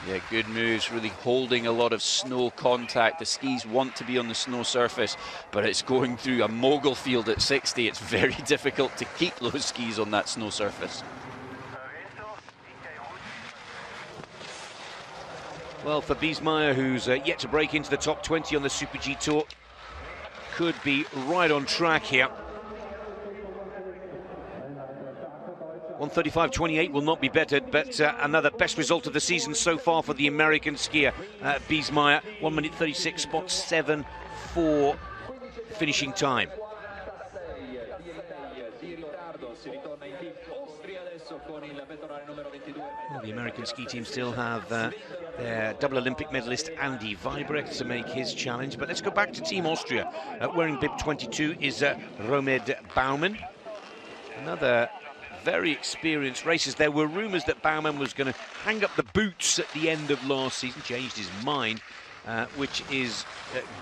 Yeah, good moves, really holding a lot of snow contact. The skis want to be on the snow surface, but it's going through a mogul field at 60. It's very difficult to keep those skis on that snow surface. Well, for Biesmeyer, who's yet to break into the top 20 on the Super G Tour, could be right on track here. 1:35.28 will not be bettered, but another best result of the season so far for the American skier, Biesmeyer. 1:36.74 finishing time. Well, the American ski team still have their double Olympic medalist Andy Weibrecht to make his challenge. But let's go back to Team Austria. Wearing bib 22 is Romed Baumann. Another very experienced racer. There were rumours that Baumann was going to hang up the boots at the end of last season, changed his mind, which is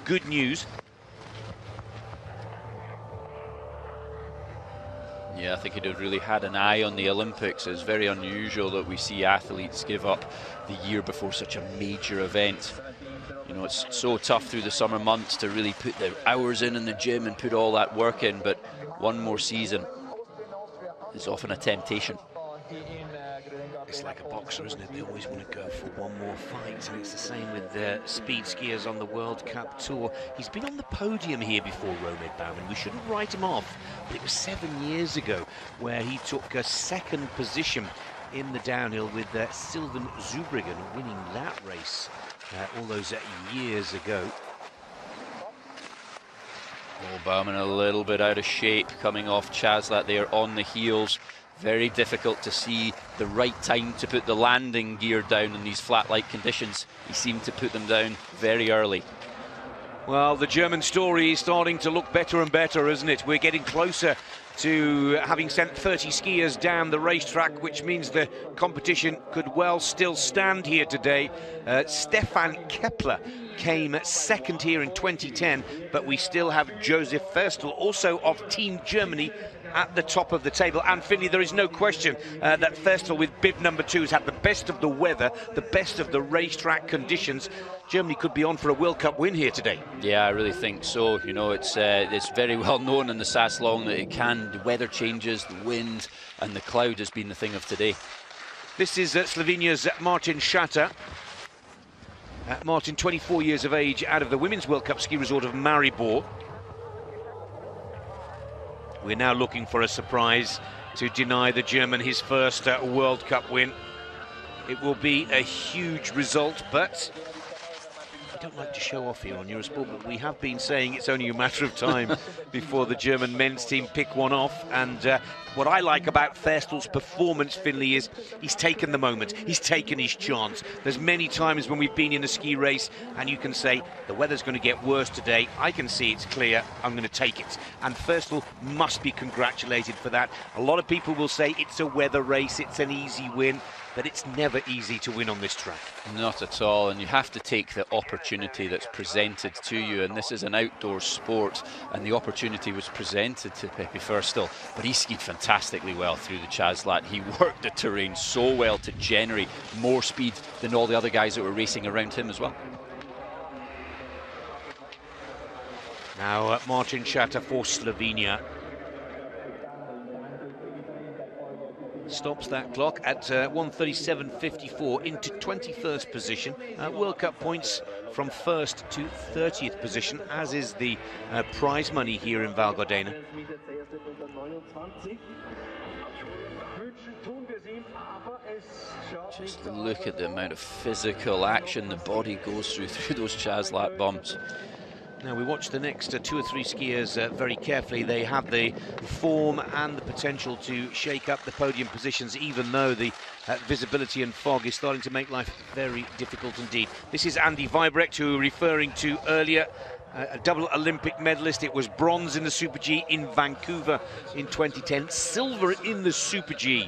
good news. Yeah, I think he'd have really had an eye on the Olympics. It's very unusual that we see athletes give up the year before such a major event. You know, it's so tough through the summer months to really put the hours in the gym and put all that work in, but one more season is often a temptation. It's like a boxer, isn't it? They always want to go for one more fight, and it's the same with the speed skiers on the World Cup Tour. He's been on the podium here before, Romed Baumann. We shouldn't write him off, but it was 7 years ago where he took a 2nd position in the downhill with Sylvain Zurbriggen winning that race all those years ago. Oh, Baumann a little bit out of shape coming off Chaslat there on the heels. Very difficult to see the right time to put the landing gear down in these flat-like conditions. He seemed to put them down very early. Well, the German story is starting to look better and better, isn't it? We're getting closer to having sent 30 skiers down the racetrack, which means the competition could well still stand here today. Stefan Kepler came 2nd here in 2010, but we still have Josef Ferstel, also of Team Germany, at the top of the table. And Finley, there is no question that Ferstel with bib number 2 has had the best of the weather, the best of the racetrack conditions. Germany could be on for a World Cup win here today. Yeah, I really think so. You know, it's very well known in the Saslong that it can, the weather changes, the wind and the cloud has been the thing of today. This is Slovenia's Martin Shatter. Martin, 24 years of age, out of the Women's World Cup ski resort of Maribor. We're now looking for a surprise to deny the German his first World Cup win. It will be a huge result, but I don't like to show off here on Eurosport, but we have been saying it's only a matter of time before the German men's team pick one off. And what I like about Ferstel's performance, Finley, is he's taken the moment, he's taken his chance. There's many times when we've been in a ski race and you can say, the weather's going to get worse today, I can see it's clear, I'm going to take it. And Ferstel must be congratulated for that. A lot of people will say it's a weather race, it's an easy win. but it's never easy to win on this track. Not at all, and you have to take the opportunity that's presented to you, and this is an outdoor sport, and the opportunity was presented to Pepe Firstel, but he skied fantastically well through the Chaslat. He worked the terrain so well to generate more speed than all the other guys that were racing around him as well. Now Martin Shatter for Slovenia. Stops that clock at 1:37.54 into 21st position. World Cup points from 1st to 30th position, as is the prize money here in Val Gardena. Just look at the amount of physical action the body goes through those Chaslat bumps. Now we watch the next 2 or 3 skiers very carefully. They have the form and the potential to shake up the podium positions, even though the visibility and fog is starting to make life very difficult indeed. This is Andy Vibrecht, who we were referring to earlier, a double Olympic medalist. It was bronze in the Super G in Vancouver in 2010, silver in the Super G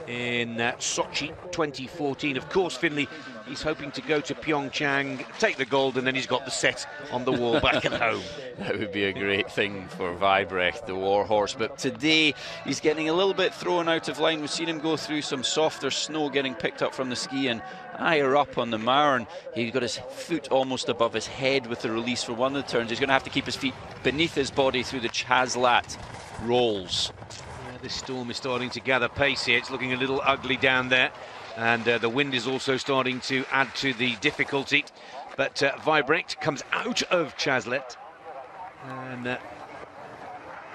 in Sochi 2014. Of course, Finley, he's hoping to go to Pyeongchang, take the gold, and then he's got the set on the wall back at home. That would be a great thing for Vibrecht, the warhorse. But today, he's getting a little bit thrown out of line. We've seen him go through some softer snow getting picked up from the ski, and higher up on the Marne, he's got his foot almost above his head with the release for one of the turns. He's going to have to keep his feet beneath his body through the Chaslat rolls. This storm is starting to gather pace here. It's looking a little ugly down there, and the wind is also starting to add to the difficulty. But Vibrecht comes out of Chaslet, and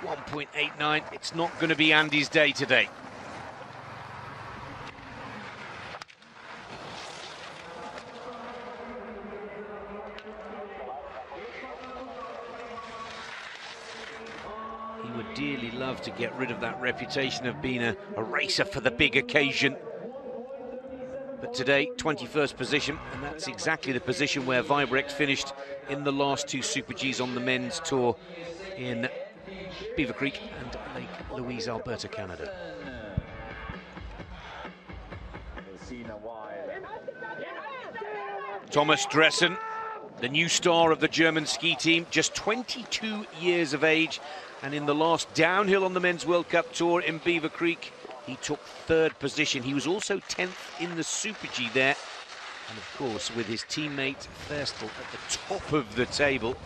1.89. It's not going to be Andy's day today. Would dearly love to get rid of that reputation of being a racer for the big occasion. But today, 21st position, and that's exactly the position where Vibrecht finished in the last 2 Super Gs on the men's tour in Beaver Creek and Lake Louise, Alberta, Canada. Thomas Dressen, the new star of the German ski team, just 22 years of age. And in the last downhill on the Men's World Cup Tour in Beaver Creek, he took 3rd position. He was also 10th in the Super G there. And of course, with his teammate Firstel at the top of the table,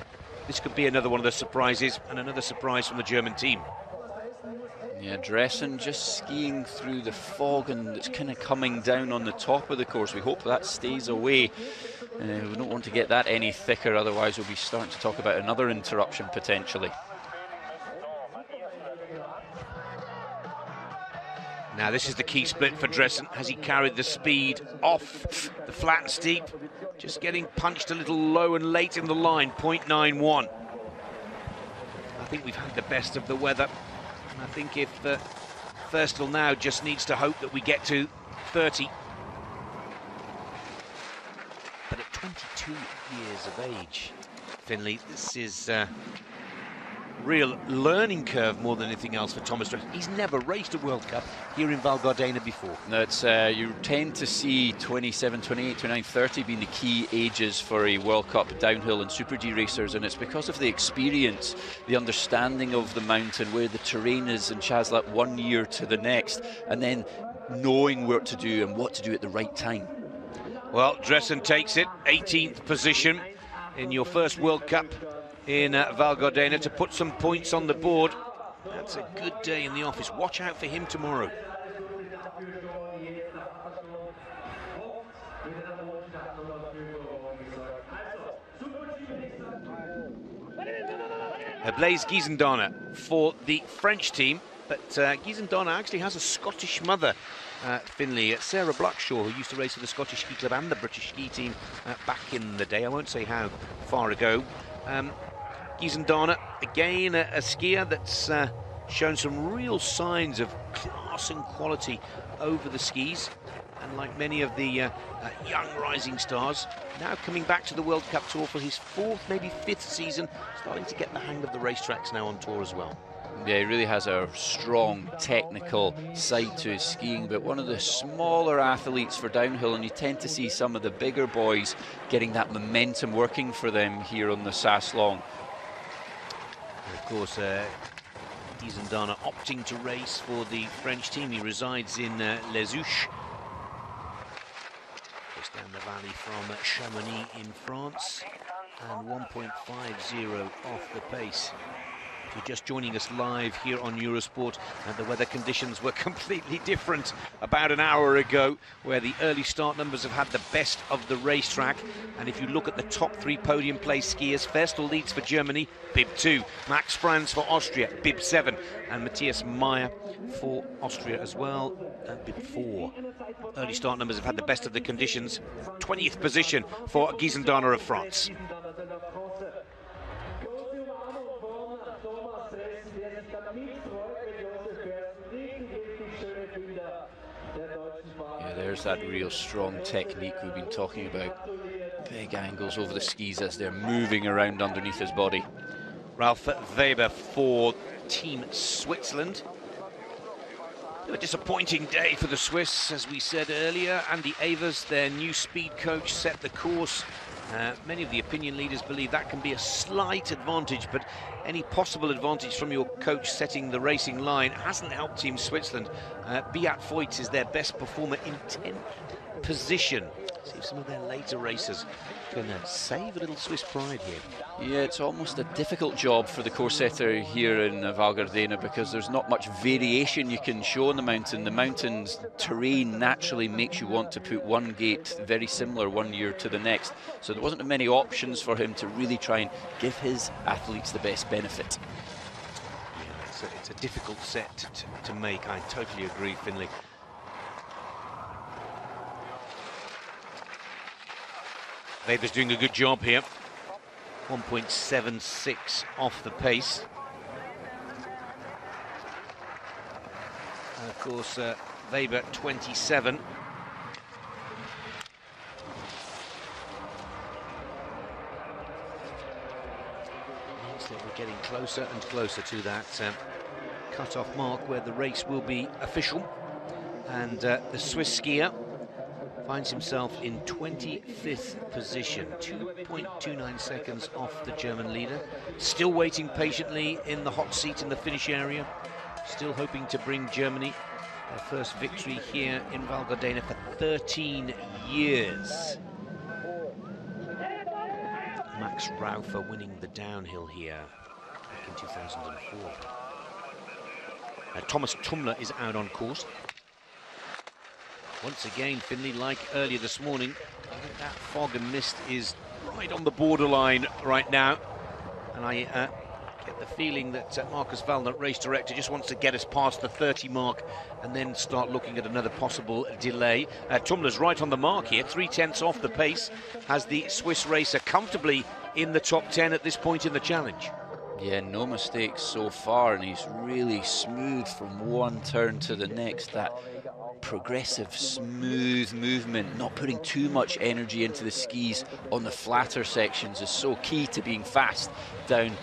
this could be another one of the surprises, and another surprise from the German team. Yeah, Dressen just skiing through the fog, and it's kind of coming down on the top of the course. We hope that stays away. We don't want to get that any thicker, otherwise we'll be starting to talk about another interruption potentially. Now this is the key split for Dressen. Has he carried the speed off the flat and steep? Just getting punched a little low and late in the line, 0.91. I think we've had the best of the weather. And I think if Firstel now just needs to hope that we get to 30. But at 22 years of age, Finley, this is real learning curve more than anything else for Thomas Dressen. He's never raced a World Cup here in Val Gardena before. That's, you tend to see 27, 28, 29, 30 being the key ages for a World Cup downhill and Super G racers, and it's because of the experience, the understanding of the mountain, where the terrain is in Chaslat 1 year to the next, and then knowing what to do and what to do at the right time. Well, Dressen takes it, 18th position in your first World Cup in Val Gardena to put some points on the board. That's a good day in the office. Watch out for him tomorrow. Blaise Giesendonner for the French team, but Giesendonner actually has a Scottish mother, Finley. Sarah Blackshaw, who used to race for the Scottish Ski Club and the British Ski Team back in the day. I won't say how far ago. Giesendonner, again, a skier that's shown some real signs of class and quality over the skis. And like many of the young rising stars, now coming back to the World Cup Tour for his 4th, maybe 5th season, starting to get the hang of the racetracks now on tour as well. Yeah, he really has a strong technical side to his skiing, but one of the smaller athletes for downhill, and you tend to see some of the bigger boys getting that momentum working for them here on the Saslong. And of course, Gardena opting to race for the French team. He resides in Les Houches, just down the valley from Chamonix in France, and 1.50 off the pace. If you're just joining us live here on Eurosport, and the weather conditions were completely different about an hour ago, where the early start numbers have had the best of the racetrack. And if you look at the top 3 podium place skiers, Ferstel leads for Germany, bib 2, Max Franz for Austria, bib 7, and Matthias Meyer for Austria as well, bib 4. Early start numbers have had the best of the conditions. 20th position for Gardena of France. Yeah, there's that real strong technique we've been talking about. Big angles over the skis as they're moving around underneath his body. Ralf Weber for Team Switzerland. A disappointing day for the Swiss, as we said earlier. Andy Evers, their new speed coach, set the course. Many of the opinion leaders believe that can be a slight advantage, but any possible advantage from your coach setting the racing line hasn't helped Team Switzerland. Beat Voigt is their best performer in 10th position. See if some of their later racers can save a little Swiss pride here. Yeah, it's almost a difficult job for the course setter here in Val Gardena, because there's not much variation you can show on the mountain. The mountain's terrain naturally makes you want to put one gate very similar one year to the next. So there wasn't many options for him to really try and give his athletes the best benefit. Yeah, it's a difficult set to make. I totally agree, Finlay. Weber's doing a good job here. 1.76 off the pace. And of course, Weber 27. Means that we're getting closer and closer to that cut-off mark where the race will be official. And the Swiss skier finds himself in 25th position, 2.29 seconds off the German leader. Still waiting patiently in the hot seat in the finish area. Still hoping to bring Germany their first victory here in Val Gardena for 13 years. Max Raufer winning the downhill here back in 2004. Thomas Tummler is out on course. Once again, Finlay, like earlier this morning, I think that fog and mist is right on the borderline right now. And I get the feeling that Marcus Wallner, race director, just wants to get us past the 30 mark and then start looking at another possible delay. Tummler's right on the mark here, 3/10 off the pace, has the Swiss racer comfortably in the top 10 at this point in the challenge. Yeah, no mistakes so far, and he's really smooth from one turn to the next. That progressive, smooth movement, not putting too much energy into the skis on the flatter sections is so key to being fast down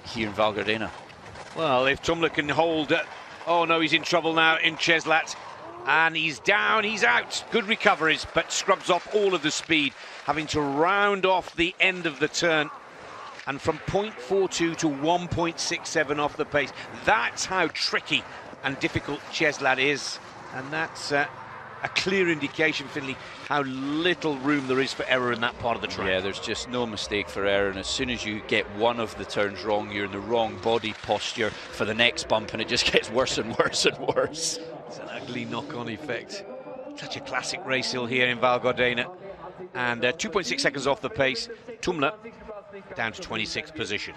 here in Val Gardena. Well, if Tummler can hold... oh no, he's in trouble now in Cheslat. And he's down, he's out. Good recoveries, but scrubs off all of the speed, having to round off the end of the turn. And from 0.42 to 1.67 off the pace. That's how tricky and difficult Cheslat is. And that's a clear indication, Finlay, how little room there is for error in that part of the track. Yeah, there's just no mistake for error. And as soon as you get one of the turns wrong, you're in the wrong body posture for the next bump, and it just gets worse and worse and worse. It's an ugly knock-on effect. Such a classic race hill here in Val Gardena. And 2.6 seconds off the pace. Tummler down to 26th position.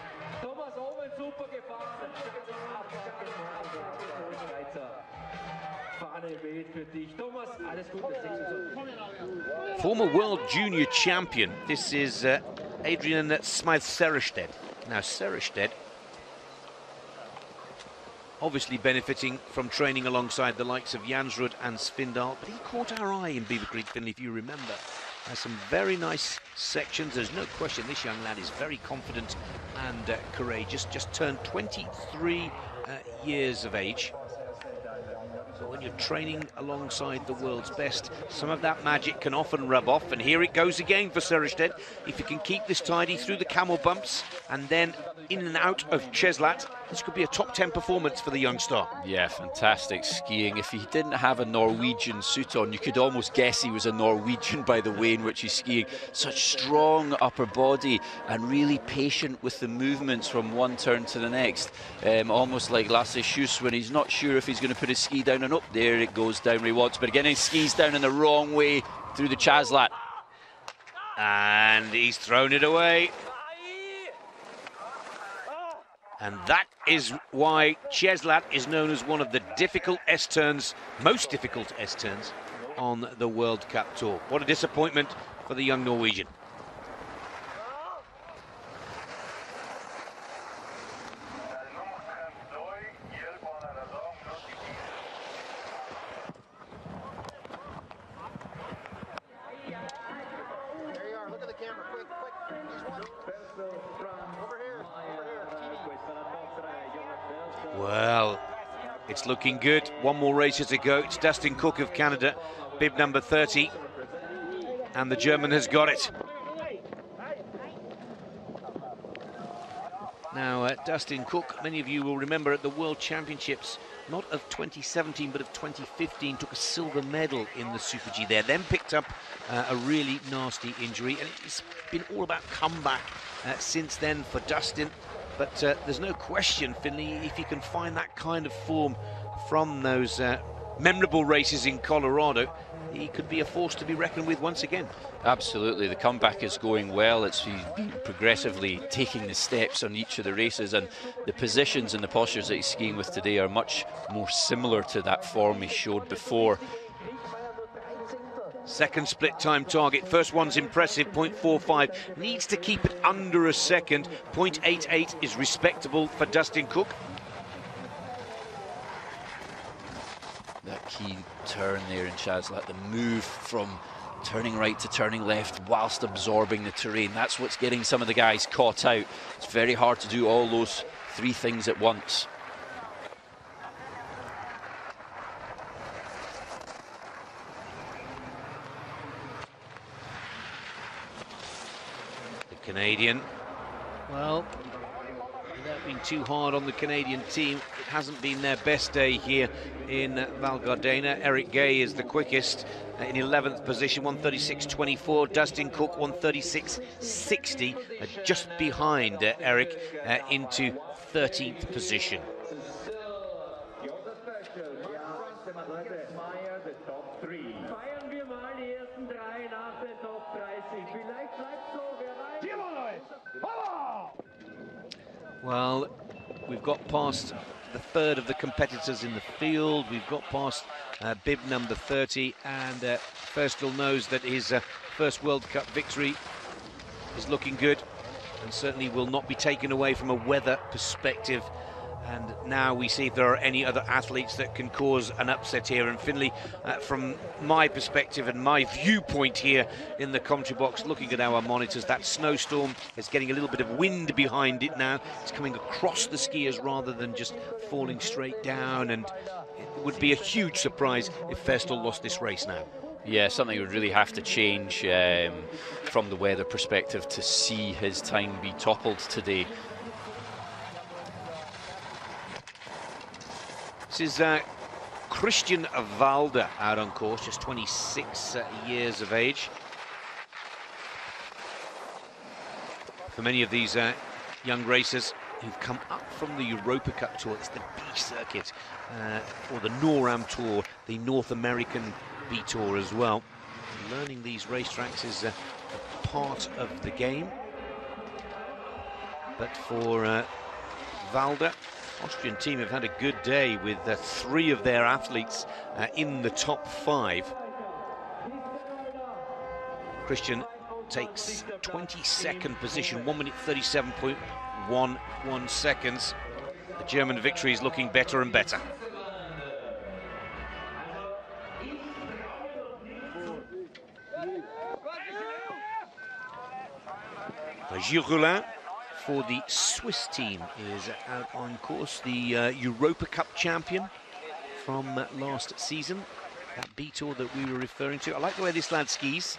Former world junior champion, this is Adrian Smythe-Serestedt. Now Serestedt obviously benefiting from training alongside the likes of Jansrud and Svindal, but he caught our eye in Beaver Creek, Finlay, if you remember. Has some very nice sections. There's no question this young lad is very confident and courageous. Just turned 23 years of age. So when you're training alongside the world's best, some of that magic can often rub off. And here it goes again for Sørestedt. If you can keep this tidy through the camel bumps and then in and out of Cheslat, this could be a top 10 performance for the young star. Yeah, fantastic skiing. If he didn't have a Norwegian suit on, you could almost guess he was a Norwegian by the way in which he's skiing. Such strong upper body and really patient with the movements from one turn to the next. Almost like Lasse Schuss when he's not sure if he's going to put his ski down and up. There it goes down where he wants, but again he skis down in the wrong way through the Cheslat. And he's thrown it away. And that is why Cheslat is known as one of the difficult S-turns, most difficult S-turns on the World Cup Tour. What a disappointment for the young Norwegian. Well, it's looking good. One more race to go. It's Dustin Cook of Canada, bib number 30. And the German has got it. Now, Dustin Cook, many of you will remember at the World Championships, not of 2017, but of 2015, took a silver medal in the Super G there, then picked up a really nasty injury. And it's been all about comeback since then for Dustin. But there's no question, Finley, if he can find that kind of form from those memorable races in Colorado, he could be a force to be reckoned with once again. Absolutely, the comeback is going well. He's been progressively taking the steps on each of the races, and the positions and the postures that he's skiing with today are much more similar to that form he showed before. Second split time target. First one's impressive, 0.45. Needs to keep it under a second. 0.88 is respectable for Dustin Cook. That key turn there in Cheslat, the move from turning right to turning left whilst absorbing the terrain. That's what's getting some of the guys caught out. It's very hard to do all those three things at once. Canadian, well, without being too hard on the Canadian team, it hasn't been their best day here in Val Gardena. Eric Gay is the quickest in 11th position, 136.24. Dustin Cook, 136.60, just behind Eric into 13th position. Well, we've got past the third of the competitors in the field. We've got past bib number 30, and Ferstel knows that his first World Cup victory is looking good and certainly will not be taken away from a weather perspective. And now we see if there are any other athletes that can cause an upset here. And Finley, from my perspective and my viewpoint here in the commentary box, looking at our monitors, that snowstorm is getting a little bit of wind behind it now. It's coming across the skiers rather than just falling straight down. And it would be a huge surprise if Ferstel lost this race now. Yeah, something would really have to change from the weather perspective to see his time be toppled today. This is Christian Valde out on course, just 26 years of age. For many of these young racers who've come up from the Europa Cup Tour, it's the B circuit, or the NORAM Tour, the North American B Tour as well. Learning these racetracks is a part of the game. But for Valde, Austrian team have had a good day with 3 of their athletes in the top 5. Christian takes 22nd position, 1 minute 37.11 seconds. The German victory is looking better and better. Groeden for the Swiss team is out on course. The Europa Cup champion from last season. That B-Tour that we were referring to. I like the way this lad skis.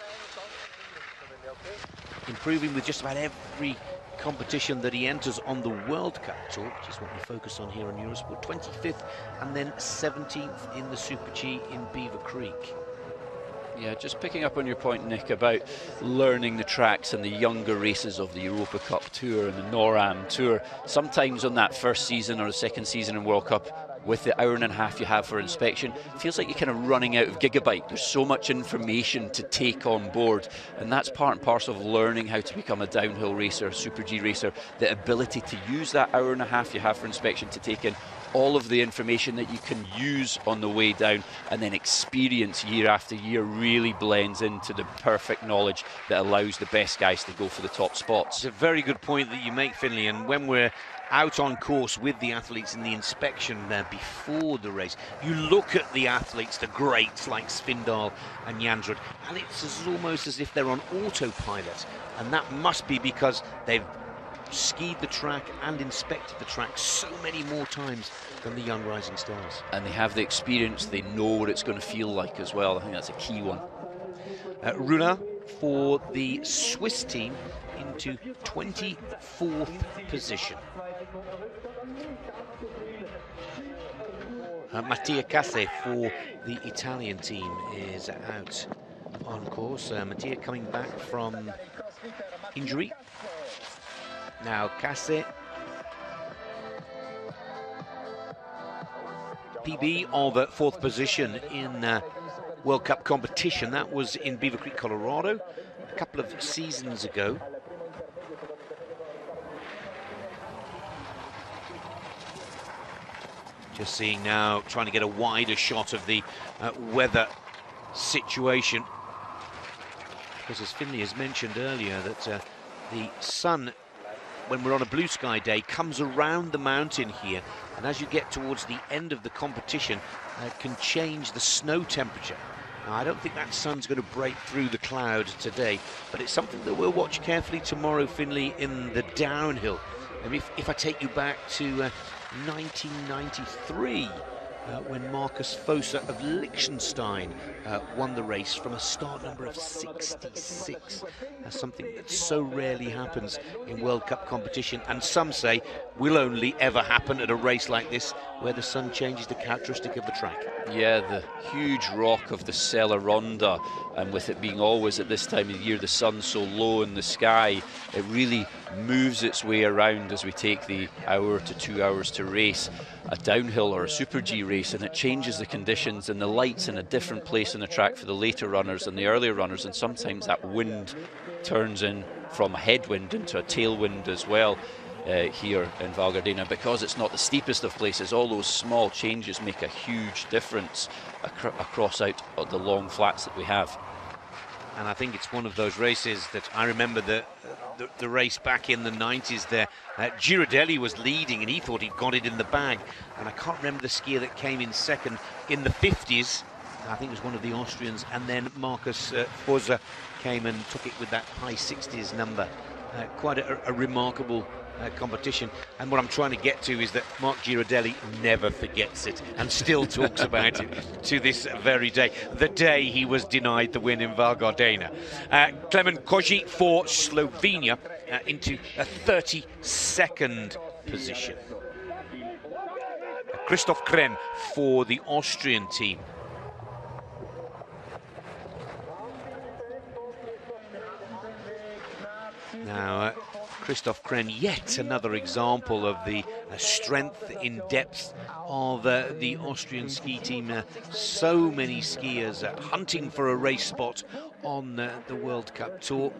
Improving with just about every competition that he enters on the World Cup Tour, which is what we focus on here on Eurosport. 25th and then 17th in the Super G in Beaver Creek. Yeah, just picking up on your point, Nick, about learning the tracks and the younger races of the Europa Cup Tour and the NORAM Tour. Sometimes on that first season or the second season in World Cup, with the hour and a half you have for inspection, it feels like you're kind of running out of gigabyte. There's so much information to take on board, and that's part and parcel of learning how to become a downhill racer, Super G racer, the ability to use that hour and a half you have for inspection to take in all of the information that you can use on the way down, and then experience year after year really blends into the perfect knowledge that allows the best guys to go for the top spots. It's a very good point that you make, Finley, and when we're out on course with the athletes in the inspection before the race, you look at the athletes, the greats like Svindal and Jansrud, and it's almost as if they're on autopilot, and that must be because they've skied the track and inspected the track so many more times than the young rising stars. And they have the experience, they know what it's going to feel like as well. I think that's a key one. Runa for the Swiss team into 24th position. Mattia Casse for the Italian team is out on course. Mattia coming back from injury. Now Casse, PB of 4th position in World Cup competition. That was in Beaver Creek, Colorado, a couple of seasons ago. Just seeing now, trying to get a wider shot of the weather situation. Because as Finley has mentioned earlier, that the sun, when we're on a blue sky day, comes around the mountain here, and as you get towards the end of the competition, can change the snow temperature. Now, I don't think that sun's going to break through the cloud today, but it's something that we'll watch carefully tomorrow, Finley, in the downhill. And if I take you back to 1993, when Marcus Fosa of Liechtenstein won the race from a start number of 66. That's something that so rarely happens in World Cup competition, and some say will only ever happen at a race like this, where the sun changes the characteristic of the track. Yeah, the huge rock of the Sella Ronda, and with it being always at this time of the year, the sun so low in the sky, it really moves its way around as we take the hour to 2 hours to race a downhill or a Super G race, and it changes the conditions, and the light's in a different place on the track for the later runners and the earlier runners, and sometimes that wind turns in from a headwind into a tailwind as well. Here in Val Gardena, because it's not the steepest of places, all those small changes make a huge difference across out the long flats that we have. And I think it's one of those races that I remember the race back in the 90s there. Girardelli was leading and he thought he'd got it in the bag, and I can't remember the skier that came in second in the 50s. I think it was one of the Austrians, and then Marcus Fosa came and took it with that high 60s number. Quite a remarkable competition, and what I'm trying to get to is that Mark Girardelli never forgets it and still talks about it to this very day, the day he was denied the win in Val Gardena. Klemen Koji for Slovenia into a 32nd position. Christoph Kren for the Austrian team. Now Christoph Kren, yet another example of the strength in depth of the Austrian ski team. So many skiers hunting for a race spot on the World Cup Tour.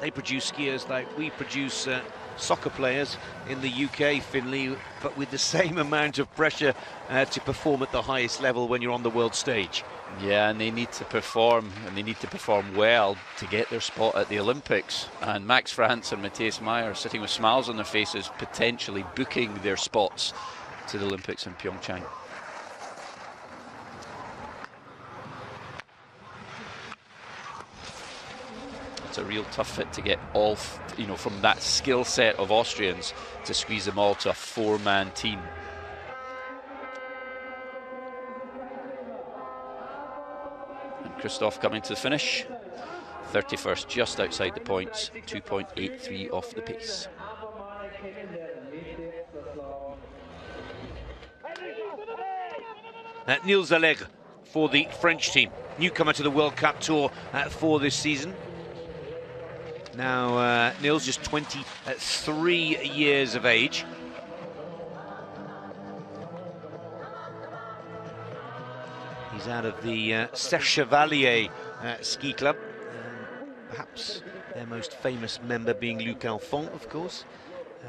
They produce skiers like we produce soccer players in the UK, Finley, but with the same amount of pressure to perform at the highest level when you're on the world stage. Yeah, and they need to perform, and they need to perform well to get their spot at the Olympics. And Max France and Matthias Meyer sitting with smiles on their faces, potentially booking their spots to the Olympics in Pyeongchang. it's a real tough fit to get all, from that skill set of Austrians to squeeze them all to a four-man team. And Christoph coming to the finish. 31st, just outside the points, 2.83 off the pace. Niels Allègre for the French team, newcomer to the World Cup Tour for this season. Now, Niels just 23 years of age. He's out of the Chevalier ski club. Perhaps their most famous member being Luc Alphand, of course.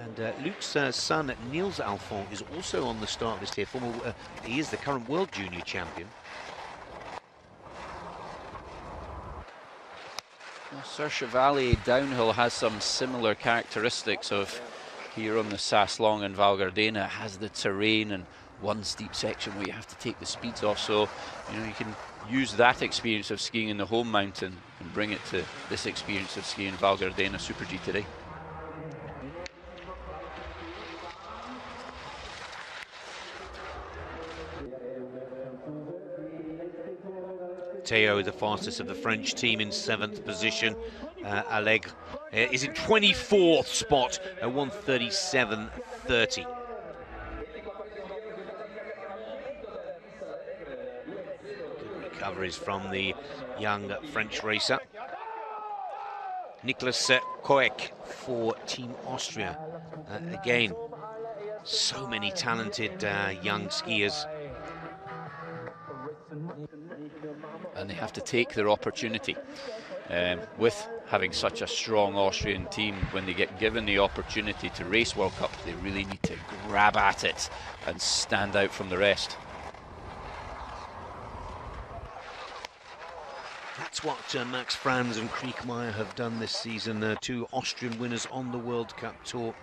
And Luc's son, Niels Alphand, is also on the start list here. He is the current world junior champion. Well, Sir Chevalier downhill has some similar characteristics of here on the Saslong and Val Gardena. It has the terrain and one steep section where you have to take the speeds off. So, you can use that experience of skiing in the home mountain and bring it to this experience of skiing Val Gardena Super G today. Theo is the fastest of the French team in 7th position. Allègre is in 24th spot at 1:37.30. Good recoveries from the young French racer. Nicolas Koech for Team Austria. Again, so many talented young skiers. And they have to take their opportunity. With having such a strong Austrian team, when they get given the opportunity to race World Cup, they really need to grab at it and stand out from the rest. That's what Max Franz and Kriechmeier have done this season. Two Austrian winners on the World Cup Tour,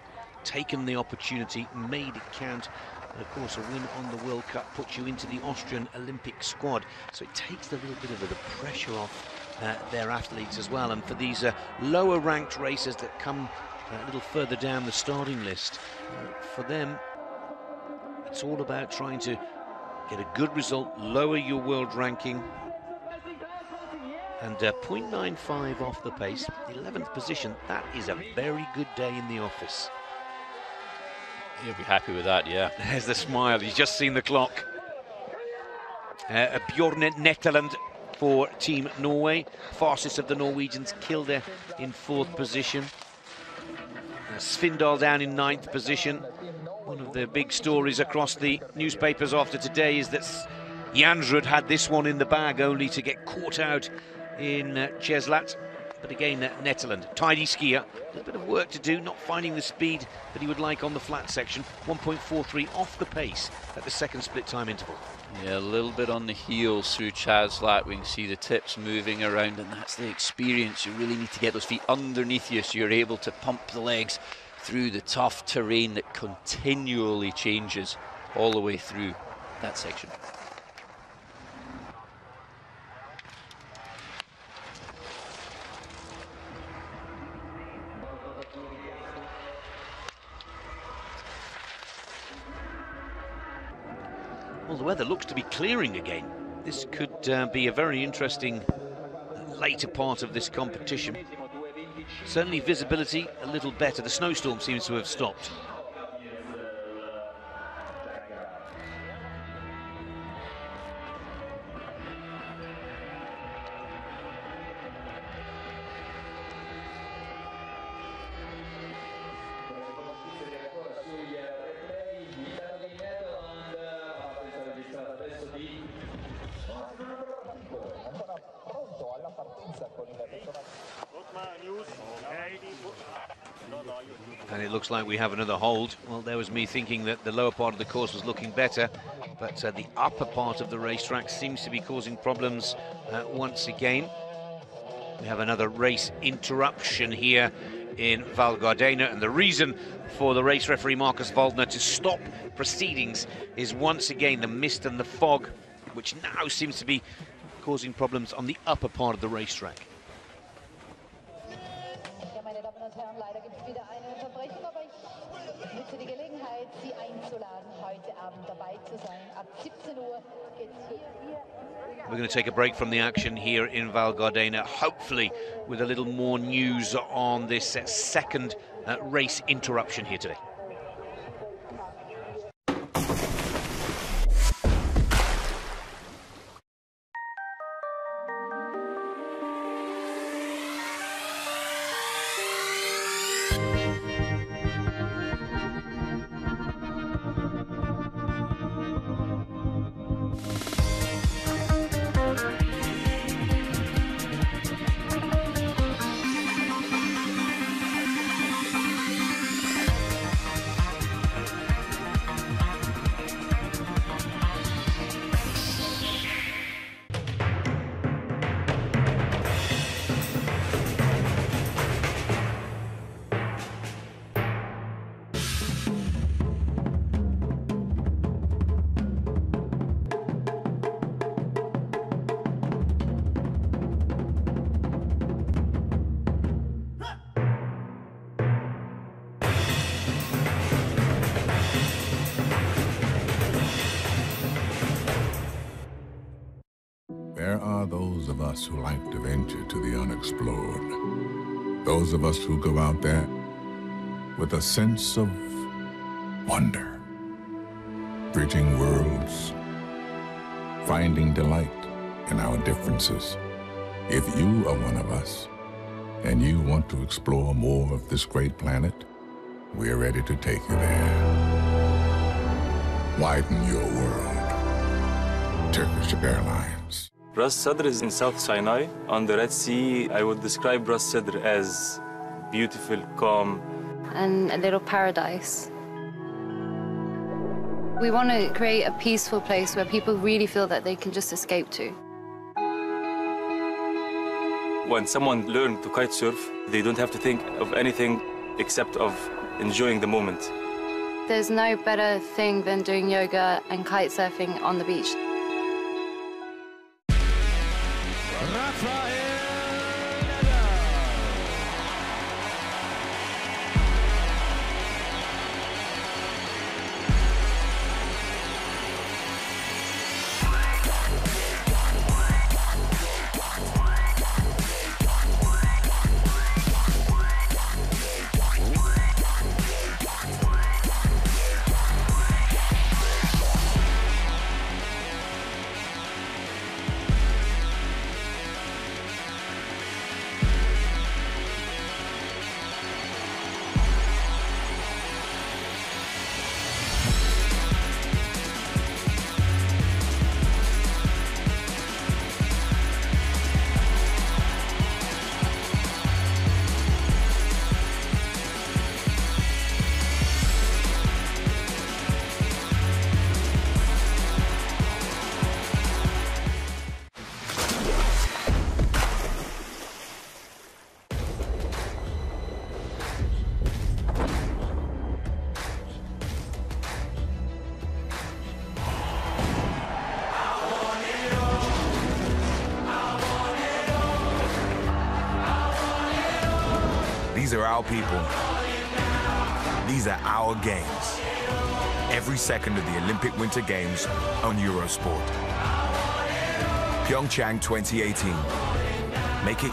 taken the opportunity, made it count. And of course, a win on the World Cup puts you into the Austrian Olympic squad. So it takes a little bit of the pressure off their athletes as well. And for these lower ranked racers that come a little further down the starting list, for them, it's all about trying to get a good result, lower your world ranking. And 0.95 off the pace, 11th position, that is a very good day in the office. You'll be happy with that, yeah. There's the smile, he's just seen the clock. Bjorn Netteland for Team Norway. Fastest of the Norwegians, Kilde in 4th position. Svindal down in 9th position. One of the big stories across the newspapers after today is that Jansrud had this one in the bag, only to get caught out in Cheslat. But again, Netteland, tidy skier, a bit of work to do, not finding the speed that he would like on the flat section. 1.43 off the pace at the second split time interval. Yeah, a little bit on the heels through Cheslat. We can see the tips moving around, and that's the experience. You really need to get those feet underneath you so you're able to pump the legs through the tough terrain that continually changes all the way through that section. Well, the weather looks to be clearing again. This could be a very interesting later part of this competition. Certainly visibility a little better. The snowstorm seems to have stopped. And it looks like we have another hold. Well, there was me thinking that the lower part of the course was looking better, but the upper part of the racetrack seems to be causing problems once again. We have another race interruption here in Val Gardena, and the reason for the race referee Marcus Waldner to stop proceedings is once again the mist and the fog, which now seems to be causing problems on the upper part of the racetrack. We're going to take a break from the action here in Val Gardena, hopefully with a little more news on this second race interruption here today. There are those of us who like to venture to the unexplored. Those of us who go out there with a sense of wonder, bridging worlds, finding delight in our differences. If you are one of us and you want to explore more of this great planet, we're ready to take you there. Widen your world. Turkish Airlines. Ras Sadr is in South Sinai on the Red Sea. I would describe Ras Sadr as beautiful, calm. And a little paradise. We want to create a peaceful place where people really feel that they can just escape to. When someone learns to kite surf, they don't have to think of anything except of enjoying the moment. There's no better thing than doing yoga and kite surfing on the beach. These are our people. These are our games. Every second of the Olympic Winter Games on Eurosport. Pyeongchang 2018. Make it